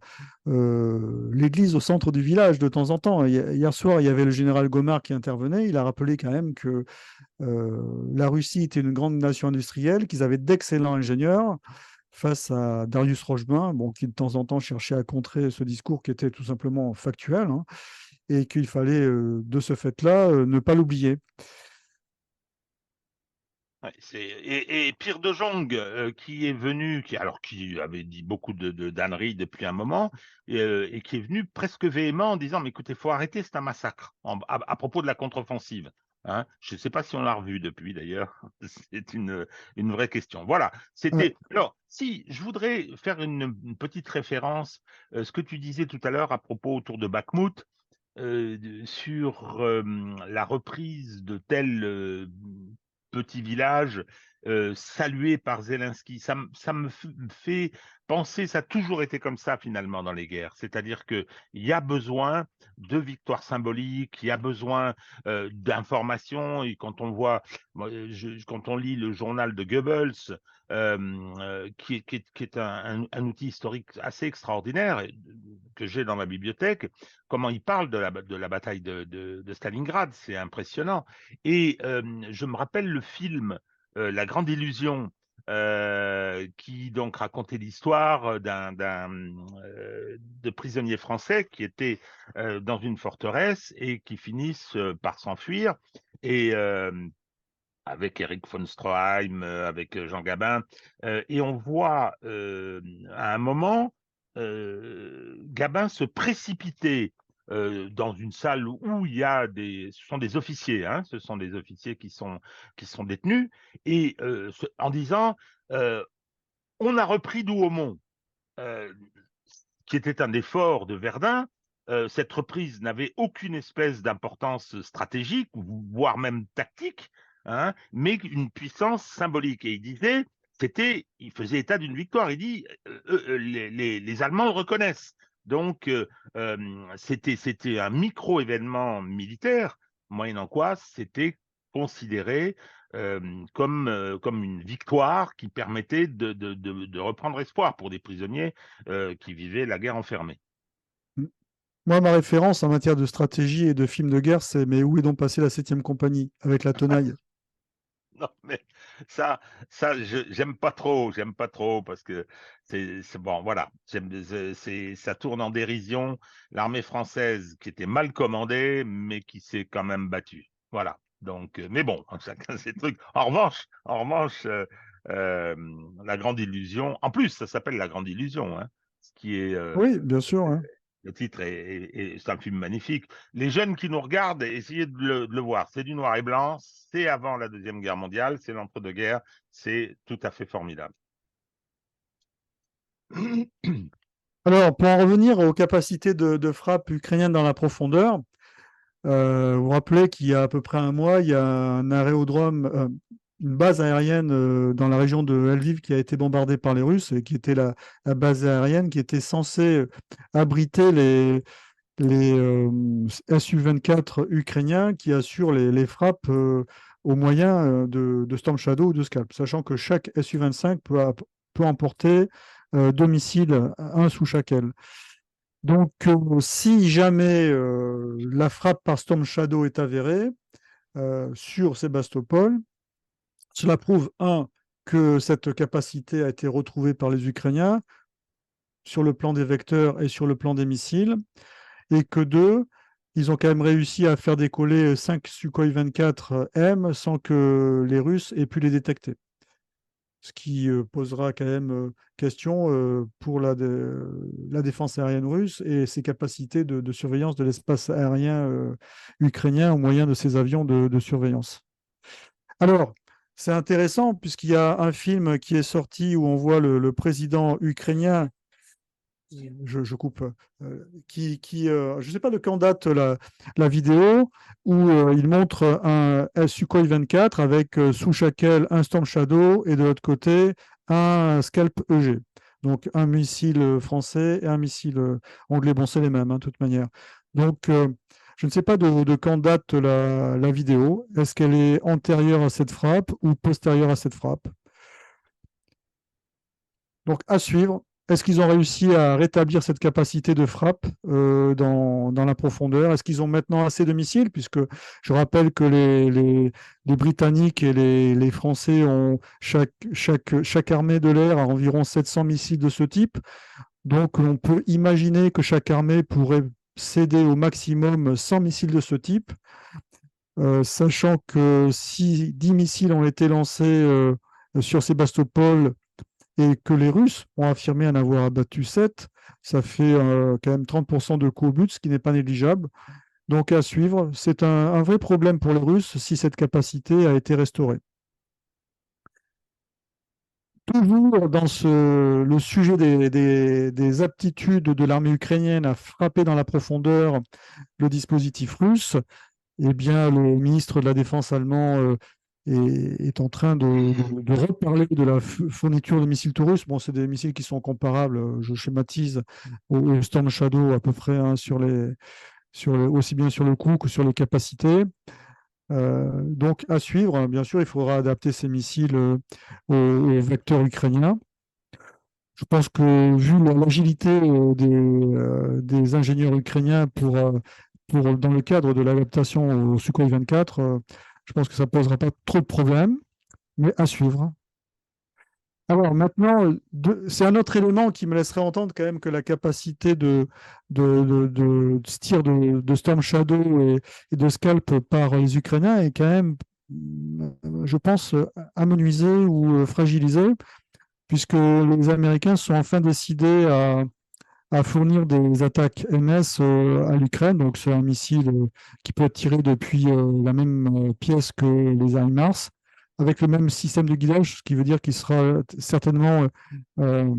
l'église au centre du village de temps en temps. Hier soir, il y avait le général Gomard qui intervenait. Il a rappelé quand même que la Russie était une grande nation industrielle, qu'ils avaient d'excellents ingénieurs face à Darius Rochebain, bon, qui de temps en temps cherchait à contrer ce discours qui était tout simplement factuel, hein, et qu'il fallait, de ce fait-là, ne pas l'oublier. Ouais, et Pierre de Jong, qui est venu, qui avait dit beaucoup d'âneries depuis un moment, et qui est venu presque véhément en disant, mais écoutez, il faut arrêter, c'est un massacre, à propos de la contre-offensive. Hein. Je ne sais pas si on l'a revu depuis d'ailleurs, c'est une vraie question. Voilà, Ouais. c'était. Alors, si, je voudrais faire une petite référence, ce que tu disais tout à l'heure à propos autour de Bakhmut, sur la reprise de tel petit village salué par Zelensky. Ça me fait penser, ça a toujours été comme ça finalement dans les guerres. C'est-à-dire qu'il y a besoin de victoires symboliques, il y a besoin d'informations. Et quand on voit, quand on lit le journal de Goebbels, qui est un outil historique assez extraordinaire que j'ai dans ma bibliothèque, comment il parle de la bataille de Stalingrad, c'est impressionnant. Et je me rappelle le film La Grande Illusion, qui donc racontait l'histoire de prisonniers français qui étaient dans une forteresse et qui finissent par s'enfuir. Et avec Eric von Stroheim, avec Jean Gabin, et on voit à un moment Gabin se précipiter dans une salle où il y a ce sont des officiers, hein, ce sont des officiers qui sont détenus, et en disant, on a repris Douaumont, euh, qui était un effort de Verdun. Cette reprise n'avait aucune espèce d'importance stratégique, voire même tactique, hein, mais une puissance symbolique. Et il disait, il faisait état d'une victoire. Il dit, les Allemands le reconnaissent. Donc, c'était un micro-événement militaire, moyennant quoi c'était considéré comme une victoire qui permettait de reprendre espoir pour des prisonniers qui vivaient la guerre enfermée. Moi, ma référence en matière de stratégie et de films de guerre, c'est mais où est donc passée la 7e compagnie avec la tenaille? Non, mais ça, j'aime pas trop parce que c'est bon, voilà, ça tourne en dérision l'armée française qui était mal commandée, mais qui s'est quand même battue. Voilà. Donc, mais bon, chacun ses trucs. En revanche, euh, la grande illusion. En plus, ça s'appelle la grande illusion, hein, ce qui est Oui, bien sûr, hein. le titre c'est un film magnifique. Les jeunes qui nous regardent, essayez de le voir. C'est du noir et blanc, c'est avant la Deuxième Guerre mondiale, c'est l'entre-deux-guerres, c'est tout à fait formidable. Alors, pour en revenir aux capacités de frappe ukrainiennes dans la profondeur, vous vous rappelez qu'il y a à peu près un mois, il y a un aérodrome, une base aérienne dans la région de Lviv qui a été bombardée par les Russes et qui était la base aérienne qui était censée abriter les Su-24 ukrainiens qui assurent les frappes au moyen de Storm Shadow ou de Scalp, sachant que chaque Su-25 peut emporter 2 missiles, un sous chaque aile. Donc, si jamais la frappe par Storm Shadow est avérée sur Sébastopol, cela prouve, un, que cette capacité a été retrouvée par les Ukrainiens sur le plan des vecteurs et sur le plan des missiles, et que deux, ils ont quand même réussi à faire décoller 5 Sukhoi 24M sans que les Russes aient pu les détecter. Ce qui posera quand même question pour la défense aérienne russe et ses capacités de surveillance de l'espace aérien ukrainien au moyen de ses avions de surveillance. Alors, c'est intéressant puisqu'il y a un film qui est sorti où on voit le président ukrainien, je coupe, je ne sais pas de quand date la vidéo, où il montre un Sukhoi 24 avec sous chaque aile un Storm Shadow et de l'autre côté un Scalp EG. Donc un missile français et un missile anglais. Bon, c'est les mêmes, hein, de toute manière. Donc, je ne sais pas de quand date la vidéo. Est-ce qu'elle est antérieure à cette frappe ou postérieure à cette frappe? Donc, à suivre. Est-ce qu'ils ont réussi à rétablir cette capacité de frappe dans la profondeur? Est-ce qu'ils ont maintenant assez de missiles? Puisque je rappelle que les Britanniques et les Français ont chaque armée de l'air a environ 700 missiles de ce type. Donc, on peut imaginer que chaque armée pourrait céder au maximum 100 missiles de ce type, sachant que si 10 missiles ont été lancés sur Sébastopol, et que les Russes ont affirmé en avoir abattu 7, ça fait quand même 30% de coups au but, ce qui n'est pas négligeable. Donc à suivre, c'est un vrai problème pour les Russes si cette capacité a été restaurée. Toujours dans le sujet des aptitudes de l'armée ukrainienne à frapper dans la profondeur le dispositif russe, eh bien, le ministre de la Défense allemand est en train de reparler de la fourniture de missiles Taurus. Bon, c'est des missiles qui sont comparables, je schématise, au Storm Shadow à peu près, hein, aussi bien sur le coût que sur les capacités. Donc, à suivre, hein, bien sûr, il faudra adapter ces missiles aux vecteurs ukrainiens. Je pense que vu l'agilité des ingénieurs ukrainiens dans le cadre de l'adaptation au Sukhoi 24, je pense que ça ne posera pas trop de problèmes, mais à suivre. Alors maintenant, c'est un autre élément qui me laisserait entendre quand même que la capacité de tir de Storm Shadow et de Scalp par les Ukrainiens est quand même, je pense, amenuisée ou fragilisée, puisque les Américains sont enfin décidés à fournir des attaques MS à l'Ukraine. Donc, c'est un missile qui peut être tiré depuis la même pièce que les HIMARS, avec le même système de guidage, ce qui veut dire qu'il sera certainement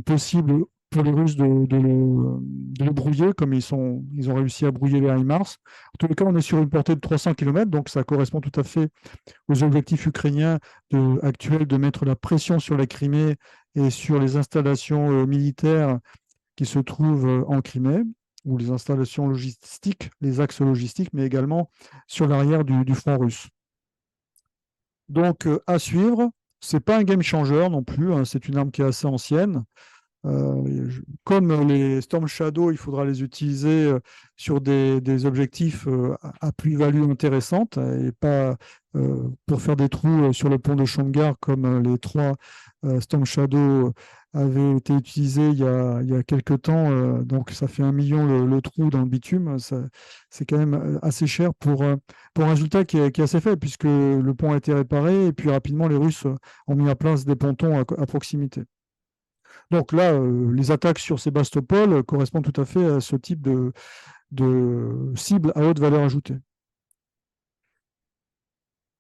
possible pour les Russes de le brouiller, comme ils ont réussi à brouiller les HIMARS. En tous les cas, on est sur une portée de 300 km, donc ça correspond tout à fait aux objectifs ukrainiens actuels de mettre la pression sur la Crimée et sur les installations militaires qui se trouvent en Crimée, ou les installations logistiques, les axes logistiques, mais également sur l'arrière du front russe. Donc, à suivre. Ce n'est pas un game changer non plus, hein, c'est une arme qui est assez ancienne. Comme les Storm Shadow, il faudra les utiliser sur des objectifs à plus-value intéressante et pas pour faire des trous sur le pont de Shamgar comme les 3 Storm Shadow avaient été utilisés il y a quelques temps. Donc ça fait 1 million le trou dans le bitume. C'est quand même assez cher pour un résultat qui est assez faible puisque le pont a été réparé et puis rapidement les Russes ont mis en place des pontons à proximité. Donc là, les attaques sur Sébastopol correspondent tout à fait à ce type de cible à haute valeur ajoutée.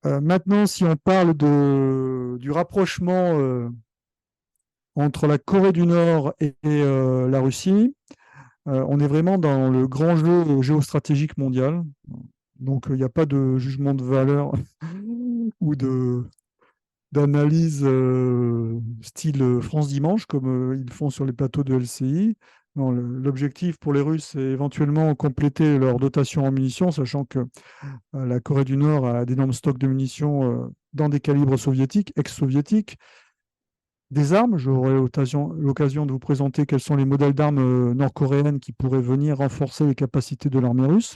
Maintenant, si on parle du rapprochement entre la Corée du Nord et la Russie, on est vraiment dans le grand jeu géostratégique mondial. Donc, il n'y a pas de jugement de valeur ou d'analyse style France Dimanche, comme ils font sur les plateaux de LCI. L'objectif pour les Russes, c'est éventuellement compléter leur dotation en munitions, sachant que la Corée du Nord a d'énormes stocks de munitions dans des calibres soviétiques, ex-soviétiques. Des armes, j'aurai l'occasion de vous présenter quels sont les modèles d'armes nord-coréennes qui pourraient venir renforcer les capacités de l'armée russe.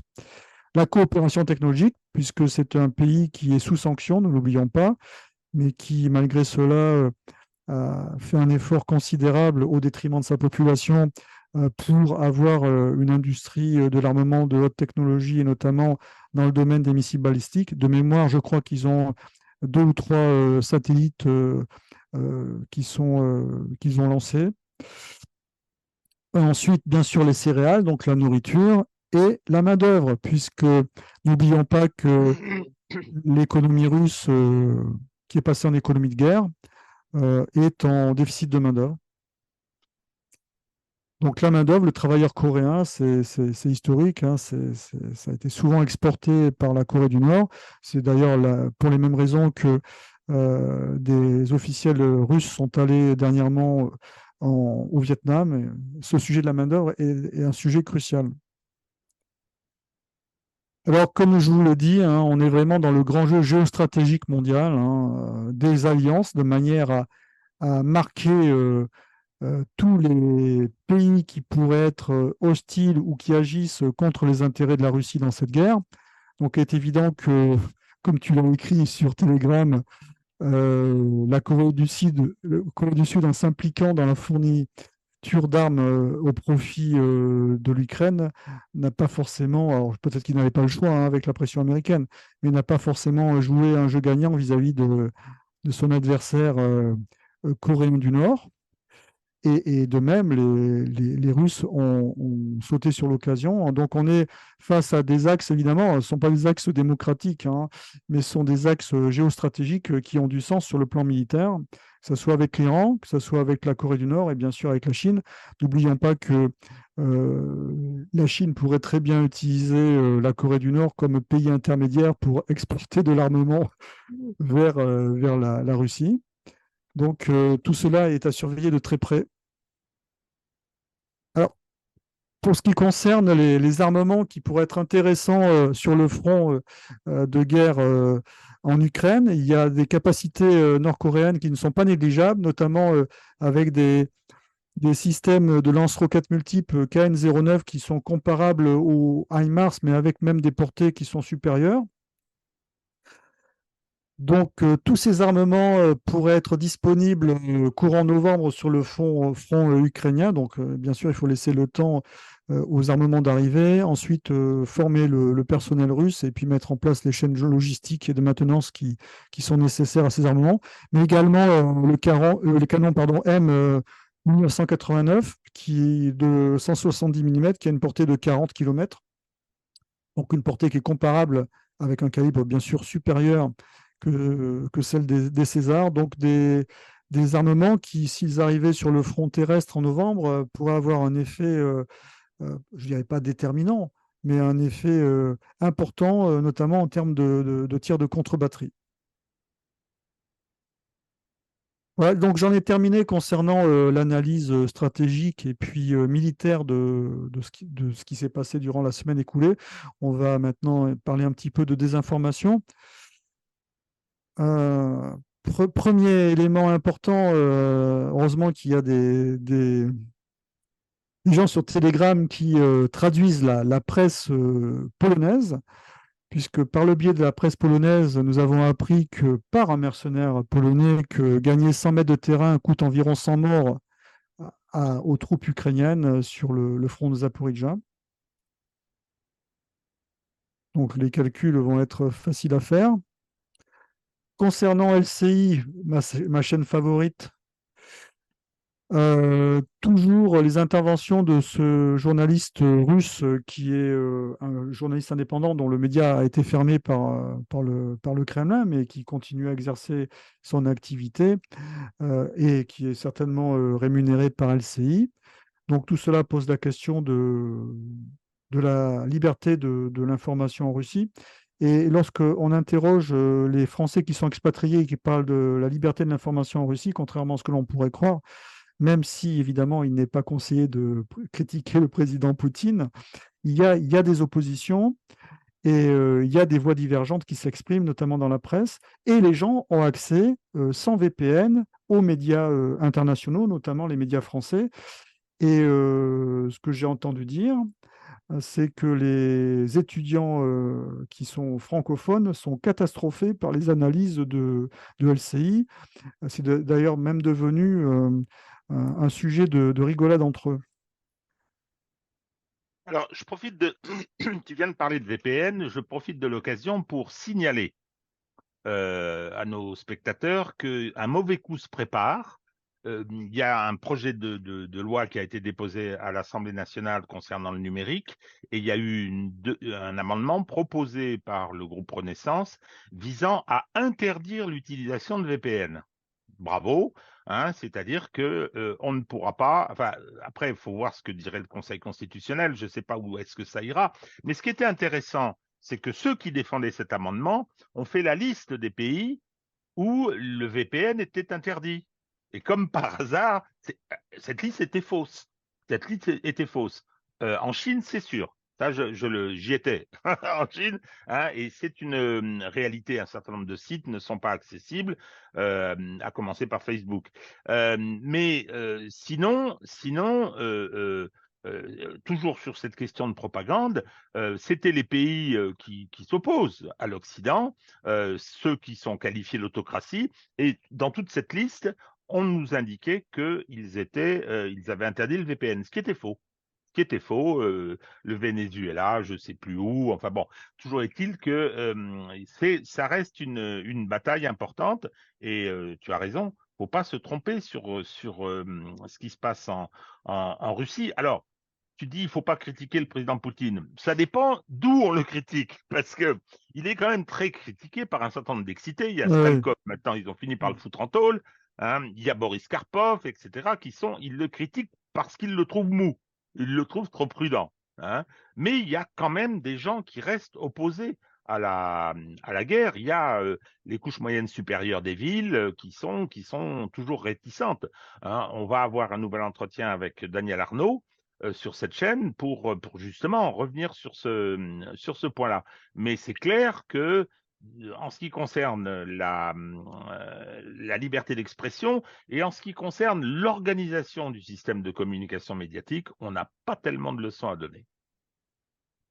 La coopération technologique, puisque c'est un pays qui est sous sanction, ne l'oublions pas, mais qui, malgré cela, a fait un effort considérable au détriment de sa population pour avoir une industrie de l'armement de haute technologie, et notamment dans le domaine des missiles balistiques. De mémoire, je crois qu'ils ont 2 ou 3 satellites qu'ils ont lancés. Ensuite, bien sûr, les céréales, donc la nourriture et la main-d'œuvre, puisque n'oublions pas que l'économie russe, qui est passée en économie de guerre, est en déficit de main-d'œuvre. Donc la main-d'œuvre, le travailleur coréen, c'est historique, hein, ça a été souvent exporté par la Corée du Nord. C'est d'ailleurs pour les mêmes raisons que des officiels russes sont allés dernièrement au Vietnam. Et ce sujet de la main-d'œuvre est un sujet crucial. Alors, comme je vous le dis, hein, on est vraiment dans le grand jeu géostratégique mondial, hein, des alliances, de manière à marquer tous les pays qui pourraient être hostiles ou qui agissent contre les intérêts de la Russie dans cette guerre. Donc, il est évident que, comme tu l'as écrit sur Telegram, la Corée du Sud, en s'impliquant dans la fourniture d'armes au profit de l'Ukraine, n'a pas forcément, alors peut-être qu'il n'avait pas le choix hein, avec la pression américaine, mais n'a pas forcément joué un jeu gagnant vis-à-vis de son adversaire coréen du Nord. Et de même, les Russes ont sauté sur l'occasion. Donc, on est face à des axes, évidemment, ce ne sont pas des axes démocratiques, hein, mais ce sont des axes géostratégiques qui ont du sens sur le plan militaire, que ce soit avec l'Iran, que ce soit avec la Corée du Nord et bien sûr avec la Chine. N'oublions pas que la Chine pourrait très bien utiliser la Corée du Nord comme pays intermédiaire pour exporter de l'armement vers la Russie. Donc, tout cela est à surveiller de très près. Alors, pour ce qui concerne les armements qui pourraient être intéressants sur le front de guerre en Ukraine, il y a des capacités nord-coréennes qui ne sont pas négligeables, notamment avec des systèmes de lance-roquettes multiples KN-09 qui sont comparables aux HIMARS, mais avec même des portées qui sont supérieures. Donc, tous ces armements pourraient être disponibles courant novembre sur le front ukrainien. Donc, bien sûr, il faut laisser le temps aux armements d'arriver. Ensuite, former le personnel russe et puis mettre en place les chaînes logistiques et de maintenance qui sont nécessaires à ces armements. Mais également les canons M 1989, qui est de 170 mm, qui a une portée de 40 km. Donc une portée qui est comparable avec un calibre bien sûr supérieur que celle des Césars. Donc des armements qui, s'ils arrivaient sur le front terrestre en novembre, pourraient avoir un effet, je ne dirais pas déterminant, mais un effet important, notamment en termes de tir de contre-batterie. Voilà, donc j'en ai terminé concernant l'analyse stratégique et puis militaire de ce qui s'est passé durant la semaine écoulée. On va maintenant parler un petit peu de désinformation. Euh, Premier élément important, heureusement qu'il y a des gens sur Telegram qui traduisent la presse polonaise, puisque par le biais de la presse polonaise, nous avons appris que par un mercenaire polonais, que gagner 100 mètres de terrain coûte environ 100 morts aux troupes ukrainiennes sur le front de Zaporizhzhia. Donc les calculs vont être faciles à faire. Concernant LCI, ma chaîne favorite, toujours les interventions de ce journaliste russe qui est un journaliste indépendant dont le média a été fermé par le Kremlin, mais qui continue à exercer son activité et qui est certainement rémunéré par LCI. Donc tout cela pose la question de la liberté de l'information en Russie. Et lorsqu'on interroge les Français qui sont expatriés et qui parlent de la liberté de l'information en Russie, contrairement à ce que l'on pourrait croire, même si évidemment il n'est pas conseillé de critiquer le président Poutine, il y a des oppositions et il y a des voix divergentes qui s'expriment, notamment dans la presse, et les gens ont accès sans VPN aux médias internationaux, notamment les médias français. Et ce que j'ai entendu dire, c'est que les étudiants qui sont francophones sont catastrophés par les analyses de LCI. C'est d'ailleurs même devenu un sujet de rigolade entre eux. Alors, je profite de. Tu viens de parler de VPN, je profite de l'occasion pour signaler à nos spectateurs qu'un mauvais coup se prépare. Il y a un projet de loi qui a été déposé à l'Assemblée nationale concernant le numérique et il y a eu un amendement proposé par le groupe Renaissance visant à interdire l'utilisation de VPN. Bravo, hein, c'est-à-dire que on ne pourra pas. Enfin, après, il faut voir ce que dirait le Conseil constitutionnel. Je ne sais pas où est-ce que ça ira. Mais ce qui était intéressant, c'est que ceux qui défendaient cet amendement ont fait la liste des pays où le VPN était interdit. Et comme par hasard, cette liste était fausse. Cette liste était fausse. En Chine, c'est sûr. Ça, j'y étais en Chine, hein, et c'est une réalité. Un certain nombre de sites ne sont pas accessibles, à commencer par Facebook. Sinon, toujours sur cette question de propagande, c'était les pays qui s'opposent à l'Occident, ceux qui sont qualifiés l'autocratie, et dans toute cette liste, on nous indiquait ils avaient interdit le VPN, ce qui était faux. Ce qui était faux, le Venezuela, je ne sais plus où, enfin bon, toujours est-il que ça reste une bataille importante, et tu as raison, faut pas se tromper sur ce qui se passe en Russie. Alors, tu dis il faut pas critiquer le président Poutine. Ça dépend d'où on le critique, parce que il est quand même très critiqué par un certain nombre d'excités. Il y a Ouais. Strelkov, maintenant ils ont fini par le foutre en tôle. Hein. Il y a Boris Karpov, etc., ils le critiquent parce qu'ils le trouvent mou, ils le trouvent trop prudent. Hein. Mais il y a quand même des gens qui restent opposés à la guerre. Il y a les couches moyennes supérieures des villes qui sont toujours réticentes. Hein. On va avoir un nouvel entretien avec Daniel Arnaud sur cette chaîne pour justement revenir sur ce point-là. Mais c'est clair que en ce qui concerne la liberté d'expression et en ce qui concerne l'organisation du système de communication médiatique, on n'a pas tellement de leçons à donner.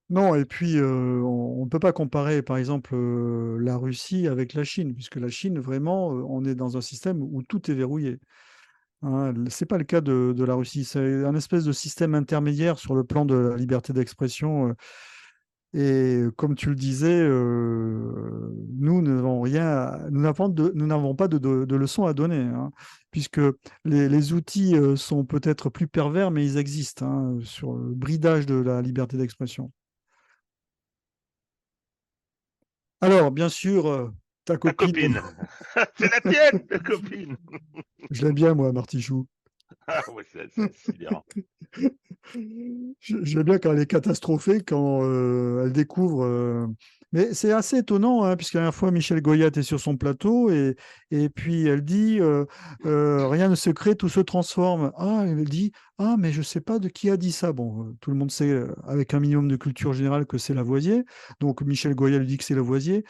Non, et puis on ne peut pas comparer, par exemple, la Russie avec la Chine, puisque la Chine, vraiment, on est dans un système où tout est verrouillé. Hein. Ce n'est pas le cas de la Russie. C'est un espèce de système intermédiaire sur le plan de la liberté d'expression. Et comme tu le disais, nous n'avons rien, nous n'avons pas de leçons à donner, hein, puisque les outils sont peut-être plus pervers, mais ils existent, hein, sur le bridage de la liberté d'expression. Alors, bien sûr, ta Ta copine, copine. C'est la tienne, ta copine. je l'aime bien, moi, Martichou. Ah ouais, c'est insidérant. J'aime bien quand elle est catastrophée, quand elle découvre. Mais c'est assez étonnant, hein, puisque la dernière fois, Michel Goya était sur son plateau et puis elle dit rien ne se crée, tout se transforme. Ah, elle dit ah, mais je ne sais pas de qui a dit ça. Bon, tout le monde sait, avec un minimum de culture générale, que c'est Lavoisier. Donc Michel Goya lui dit que c'est Lavoisier.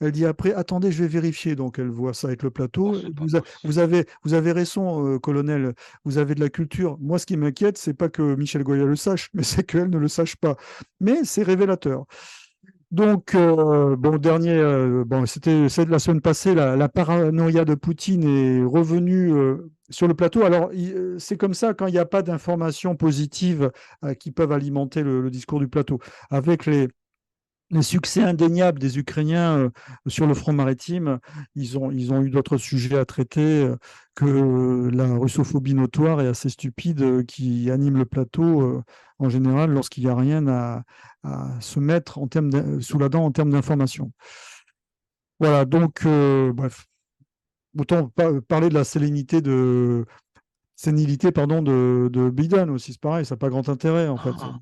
Elle dit après attendez, je vais vérifier. Donc elle voit ça avec le Oh, plateau. c'est pas possible. Vous avez raison, colonel, vous avez de la culture. Moi, ce qui m'inquiète, c'est pas que Michel Goya le sache, mais c'est qu'elle ne le sache pas. Mais c'est révélateur. Donc, bon, c'est de la semaine passée, la paranoïa de Poutine est revenue sur le plateau. Alors, c'est comme ça quand il n'y a pas d'informations positives qui peuvent alimenter le discours du plateau. Avec les succès indéniables des Ukrainiens sur le front maritime, ils ont eu d'autres sujets à traiter que la russophobie notoire et assez stupide qui anime le plateau en général lorsqu'il n'y a rien à se mettre sous la dent en termes d'information. Voilà, donc, bref, autant parler de la sénilité pardon, de Biden aussi, c'est pareil, ça n'a pas grand intérêt en fait. Ah,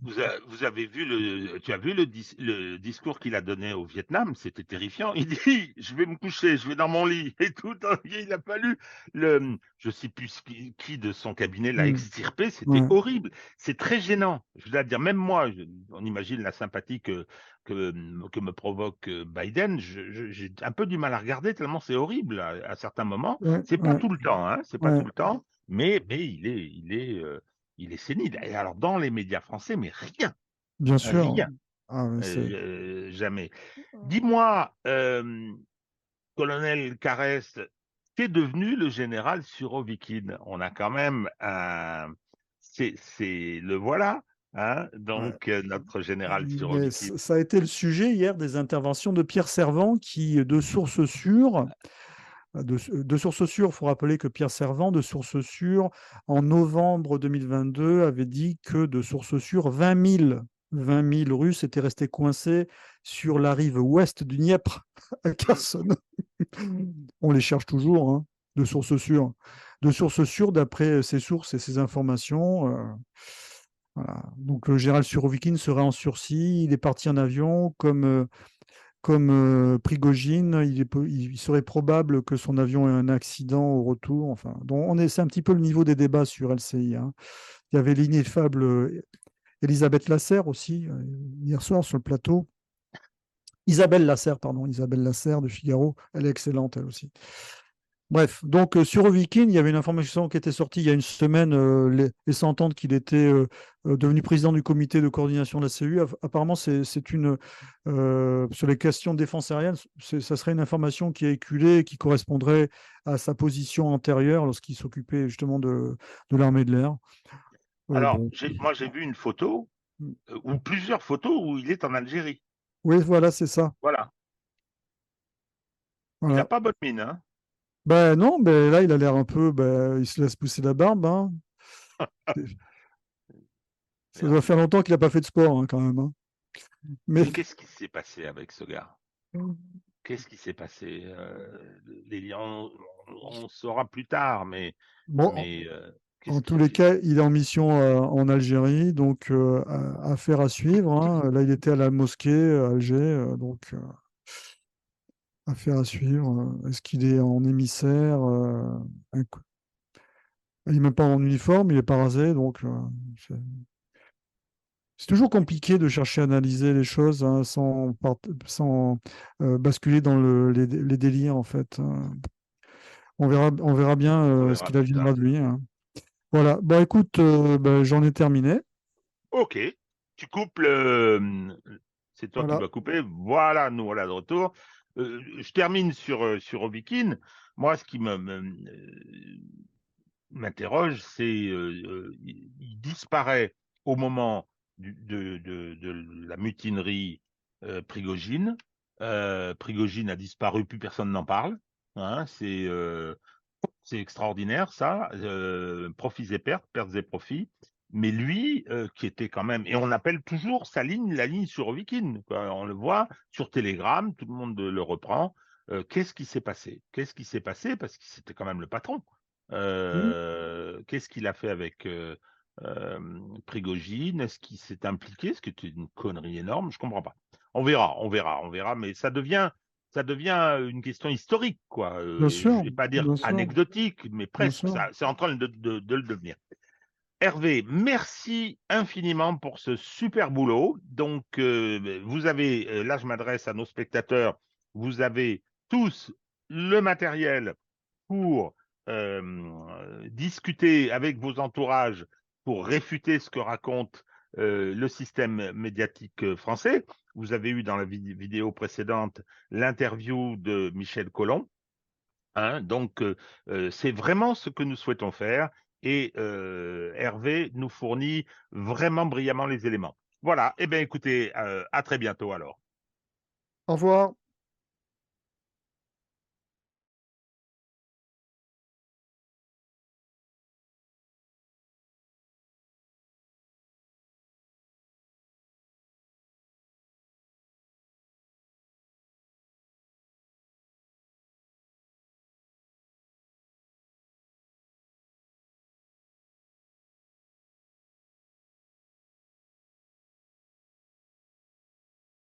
vous avez vu tu as vu le discours qu'il a donné au Vietnam, c'était terrifiant. Il dit, je vais me coucher, je vais dans mon lit et tout. Il a fallu je sais plus qui de son cabinet l'a Hmm, extirpé, c'était ouais, horrible. C'est très gênant. Je dois dire, même moi, on imagine la sympathie que me provoque Biden. J'ai un peu du mal à regarder tellement c'est horrible à certains moments. ouais, C'est pas ouais, tout le temps, hein, c'est pas ouais, tout le temps, mais il est sénile. Et alors, dans les médias français, mais rien, bien sûr. rien, Ah, ouais, jamais. Dis-moi, colonel Carès, qu'est devenu le général Surovikin? On a quand même un. Le voilà, hein, ouais. donc notre général Mais Surovikin. ça a été le sujet hier des interventions de Pierre Servant qui, de sources sûres, de sources sûres, il faut rappeler que Pierre Servant, de sources sûres, en novembre 2022, avait dit que de sources sûres, 20 000 Russes étaient restés coincés sur la rive ouest du Dniepr, à Kherson. On les cherche toujours, hein, de sources sûres. De sources sûres, d'après ces sources et ces informations. Voilà. Donc le général Surovikin serait en sursis, il est parti en avion comme Prigogine, il serait probable que son avion ait un accident au retour. Enfin, c'est un petit peu le niveau des débats sur LCI, hein. Il y avait l'ineffable Elisabeth Lasserre aussi, hier soir sur le plateau. Isabelle Lasserre, pardon, Isabelle Lasserre de Figaro, elle est excellente elle aussi. Bref, donc sur Viking, il y avait une information qui était sortie il y a une semaine, laissant entendre qu'il était devenu président du comité de coordination de la CEU. Apparemment, c'est une sur les questions de défense aérienne, ça serait une information qui est éculée et qui correspondrait à sa position antérieure lorsqu'il s'occupait justement de l'armée de l'air. Alors, Bon. moi, j'ai vu une photo, ou plusieurs photos, où il est en Algérie. Oui, voilà, c'est ça. Voilà. Il n'a Voilà. pas bonne mine, hein. Ben non, ben là, il a l'air un peu, ben, il se laisse pousser la barbe, hein. Ça doit faire Merveilleux. longtemps qu'il n'a pas fait de sport, hein, quand même, hein. Mais Mais qu'est-ce qui s'est passé avec ce gars? Qu'est-ce qui s'est passé? Les liens, on saura plus tard, bon, mais en qu'est-ce tous qui les s'est cas, passé? il est en mission en Algérie, donc affaire à suivre, hein. Là, il était à la mosquée à Alger, donc affaire à suivre. Est-ce qu'il est en émissaire il n'est même pas en uniforme, il est pas rasé, donc c'est c'est toujours compliqué de chercher à analyser les choses, hein, sans basculer dans les délires, en fait, hein. On verra bien On ce verra qu'il plus adviendra tard. de lui, hein. Voilà. Bon, écoute, ben, j'en ai terminé. Ok, tu coupes c'est toi qui Voilà. dois couper. Voilà, nous voilà de retour. Je termine sur Ovikin. Moi, ce qui m'interroge, c'est il disparaît au moment de la mutinerie Prigojine. Prigojine a disparu, plus personne n'en parle. Hein, c'est extraordinaire, ça. Profits et pertes, pertes et profits. Mais lui, qui était quand même, et on appelle toujours sa ligne la ligne sur Viking, quoi. On le voit sur Telegram, tout le monde le reprend. Qu'est-ce qui s'est passé? Qu'est-ce qui s'est passé? Parce que c'était quand même le patron. Mm. Qu'est-ce qu'il a fait avec euh, Prigojine? Est-ce qu'il s'est impliqué? Ce qui était une connerie énorme. Je comprends pas. On verra, on verra, on verra. Mais ça devient une question historique, quoi. Bien Et je sûr, vais pas dire bien sûr, anecdotique, mais bien presque. sûr. Ça, c'est en train de le devenir. Hervé, merci infiniment pour ce super boulot. Donc, vous avez, là, je m'adresse à nos spectateurs, vous avez tous le matériel pour discuter avec vos entourages, pour réfuter ce que raconte le système médiatique français. Vous avez eu dans la vidéo précédente l'interview de Michel Collomb. Hein, donc, c'est vraiment ce que nous souhaitons faire et Hervé nous fournit vraiment brillamment les éléments. Voilà, eh bien écoutez, à très bientôt alors. Au revoir.